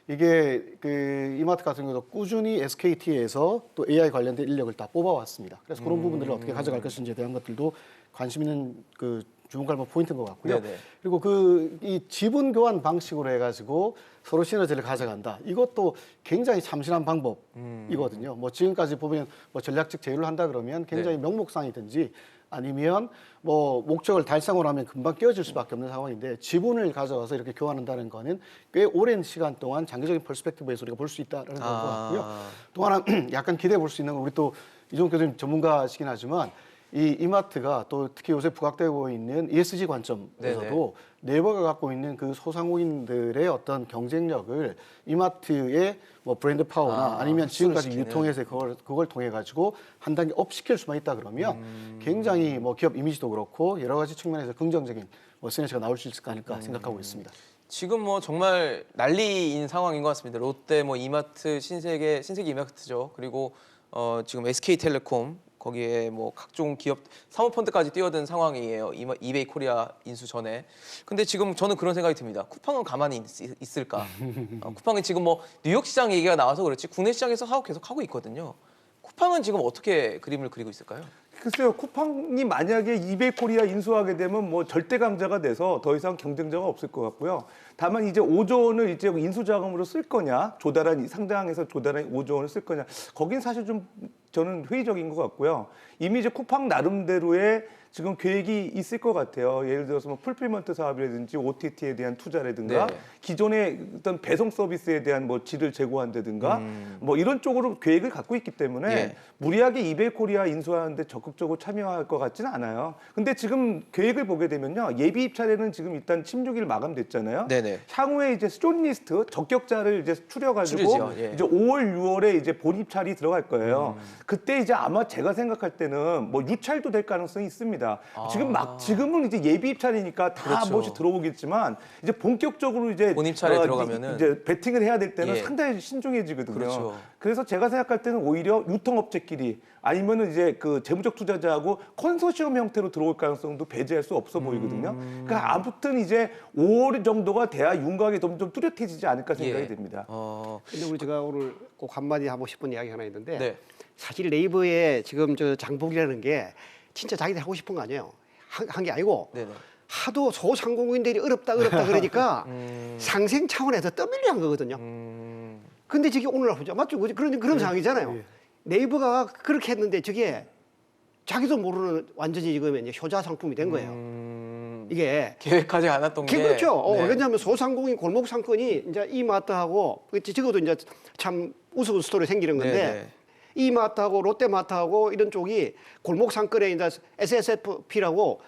이게 그 이마트 같은 경우도 꾸준히 SKT에서 또 AI 관련된 인력을 다 뽑아왔습니다. 그래서 그런 부분들을 어떻게 가져갈 것인지에 대한 것들도 관심 있는 그 주목할 포인트인 것 같고요. 네네. 그리고 그 이 지분 교환 방식으로 해가지고 서로 시너지를 가져간다. 이것도 굉장히 참신한 방법이거든요. 뭐 지금까지 보면 뭐 전략적 제휴를 한다 그러면 굉장히 네. 명목상이든지 아니면 뭐 목적을 달성을 하면 금방 깨어질 수밖에 없는 상황인데 지분을 가져와서 이렇게 교환한다는 거는 꽤 오랜 시간 동안 장기적인 퍼스펙티브에서 우리가 볼 수 있다라는 것 같고요. 또 하나 약간 기대해 볼 수 있는 건 우리 또 이종욱 교수님 전문가시긴 하지만 이 이마트가 또 특히 요새 부각되고 있는 ESG 관점에서도 네이버가 갖고 있는 그 소상공인들의 어떤 경쟁력을 이마트의 뭐 브랜드 파워나 아니면 지금까지 흡수를 시키는. 유통해서 그걸 통해 가지고 한 단계 업 시킬 수만 있다 그러면 굉장히 뭐 기업 이미지도 그렇고 여러 가지 측면에서 긍정적인 뭐 시너지가 나올 수 있을까 않을까 생각하고 있습니다. 지금 뭐 정말 난리인 상황인 것 같습니다. 롯데, 뭐 이마트, 신세계 이마트죠. 그리고 지금 SK텔레콤 거기에 뭐 각종 기업 사모펀드까지 뛰어든 상황이에요. 이베이 코리아 인수 전에. 근데 지금 저는 그런 생각이 듭니다. 쿠팡은 가만히 있을까? 쿠팡이 지금 뭐 뉴욕 시장 얘기가 나와서 그렇지 국내 시장에서 사업 계속 하고 있거든요. 쿠팡은 지금 어떻게 그림을 그리고 있을까요? 글쎄요, 쿠팡이 만약에 이베이 코리아 인수하게 되면 뭐 절대 강자가 돼서 더 이상 경쟁자가 없을 것 같고요. 다만 이제 5조 원을 이제 인수 자금으로 쓸 거냐, 상장해서 조달한 5조 원을 쓸 거냐, 거긴 사실 좀 저는 회의적인 것 같고요. 이미 이제 쿠팡 나름대로의 지금 계획이 있을 것 같아요. 예를 들어서 뭐 풀필먼트 사업이라든지 OTT에 대한 투자라든가 네. 기존의 어떤 배송 서비스에 대한 뭐 질을 제고한다든가 뭐 이런 쪽으로 계획을 갖고 있기 때문에 예. 무리하게 이베이 코리아 인수하는데 적극적으로 참여할 것 같지는 않아요. 근데 지금 계획을 보게 되면요. 예비 입찰에는 지금 일단 16일 마감됐잖아요. 네네. 향후에 이제 숏리스트 적격자를 이제 추려가지고 추리죠, 예. 이제 5월, 6월에 이제 본 입찰이 들어갈 거예요. 그때 이제 아마 제가 생각할 때는 뭐 유찰도 될 가능성이 있습니다. 지금은 이제 예비 입찰이니까 다 그렇죠. 뭐씩 들어오겠지만 이제 본격적으로 이제 본 입찰에 들어가면은 이제 베팅을 해야 될 때는 예. 상당히 신중해지거든요. 그렇죠. 그래서 제가 생각할 때는 오히려 유통업체끼리 아니면은 이제 그 재무적 투자자하고 컨소시엄 형태로 들어올 가능성도 배제할 수 없어 보이거든요. 그러니까 아무튼 이제 5월 정도가 돼야 윤곽이 좀 뚜렷해지지 않을까 생각이 예. 됩니다. 근데 우리 제가 오늘 꼭 한마디 하고 싶은 이야기 하나 있는데 네. 사실 네이버에 지금 저 장복이라는 게 진짜 자기들 하고 싶은 거 아니에요. 한 게 아니고 네네. 하도 소상공인들이 어렵다 그러니까 상생 차원에서 떠밀려 한 거거든요. 근데 저게 오늘 보자 맞죠? 그런 상황이잖아요. 네이버가 그렇게 했는데 저게 자기도 모르는 완전히 지금 이제 효자 상품이 된 거예요. 이게 계획하지 않았던 게 그렇죠. 네. 왜냐하면 소상공인 골목 상권이 이제 이마트하고 적어도 이제 참 우스운 스토리 생기는 건데 네네. 이마트하고 롯데마트하고 이런 쪽이 골목 상권에 이제 SSFP라고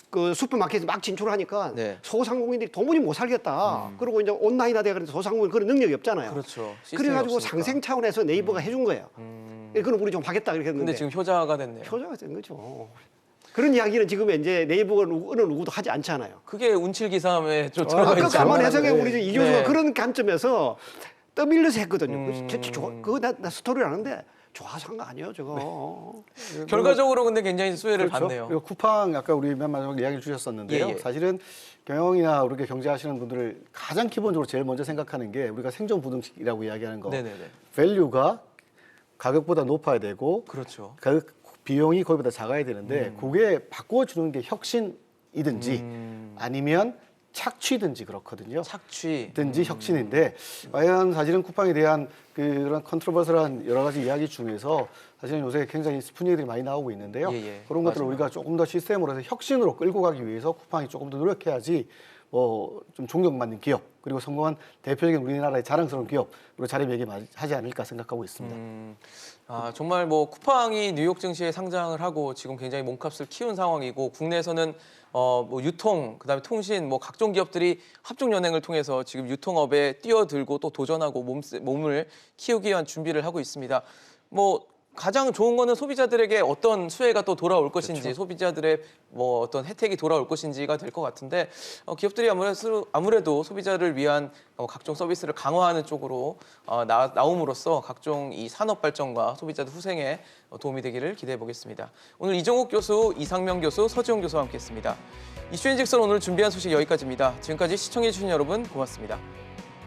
그 슈퍼마켓에 막 진출하니까 네. 소상공인들이 도무지 못 살겠다. 그리고 이제 온라인화 돼가지고 소상공인 그런 능력이 없잖아요. 그렇죠. 시스템이 그래가지고 없으니까. 상생 차원에서 네이버가 해준 거예요. 그럼 우리 좀 하겠다 그렇게 했는데 근데 지금 효자가 됐네요. 효자가 된 거죠. 그런 이야기는 지금 이제 네이버가 어느 누구도 하지 않잖아요. 그게 운칠기삼에 좀 들어가 아까 있죠. 가만 해석에 네. 우리 이 교수가 네. 그런 관점에서 떠밀려서 했거든요. 그거 나 스토리를 아는데 좋아서 한 거 아니에요, 저거. 결과적으로 근데 굉장히 수혜를 그렇죠. 받네요. 그리고 쿠팡 아까 우리 맨 마지막에 이야기를 주셨었는데요. 예, 예. 사실은 경영이나 우리가 경제하시는 분들을 가장 기본적으로 제일 먼저 생각하는 게 우리가 생존 부등식이라고 이야기하는 거. 네네네. 밸류가 가격보다 높아야 되고 그렇죠. 가격 비용이 거기보다 작아야 되는데 그게 바꿔주는 게 혁신이든지 아니면 착취든지 그렇거든요. 착취. 든지 혁신인데 과연 사실은 쿠팡에 대한 그런 컨트로버설한 여러 가지 이야기 중에서 사실은 요새 굉장히 슬픈 얘기들이 많이 나오고 있는데요. 예, 예. 그런 것들을 맞아요. 우리가 조금 더 시스템으로 해서 혁신으로 끌고 가기 위해서 쿠팡이 조금 더 노력해야지 뭐 좀 존경받는 기업 그리고 성공한 대표적인 우리나라의 자랑스러운 기업으로 자리매김하지 않을까 생각하고 있습니다. 아, 정말 뭐 쿠팡이 뉴욕 증시에 상장을 하고 지금 굉장히 몸값을 키운 상황이고 국내에서는 뭐 유통, 그다음에 통신, 뭐 각종 기업들이 합종 연행을 통해서 지금 유통업에 뛰어들고 또 도전하고 몸을 키우기 위한 준비를 하고 있습니다. 뭐 가장 좋은 거는 소비자들에게 어떤 수혜가 또 돌아올 것인지, 그렇죠. 소비자들의 뭐 어떤 혜택이 돌아올 것인지가 될 것 같은데 기업들이 아무래도 소비자를 위한 각종 서비스를 강화하는 쪽으로 나옴으로써 각종 이 산업 발전과 소비자들 후생에 도움이 되기를 기대해 보겠습니다. 오늘 이종욱 교수, 이상명 교수, 서지용 교수와 함께했습니다. 이슈앤직설 오늘 준비한 소식 여기까지입니다. 지금까지 시청해 주신 여러분 고맙습니다.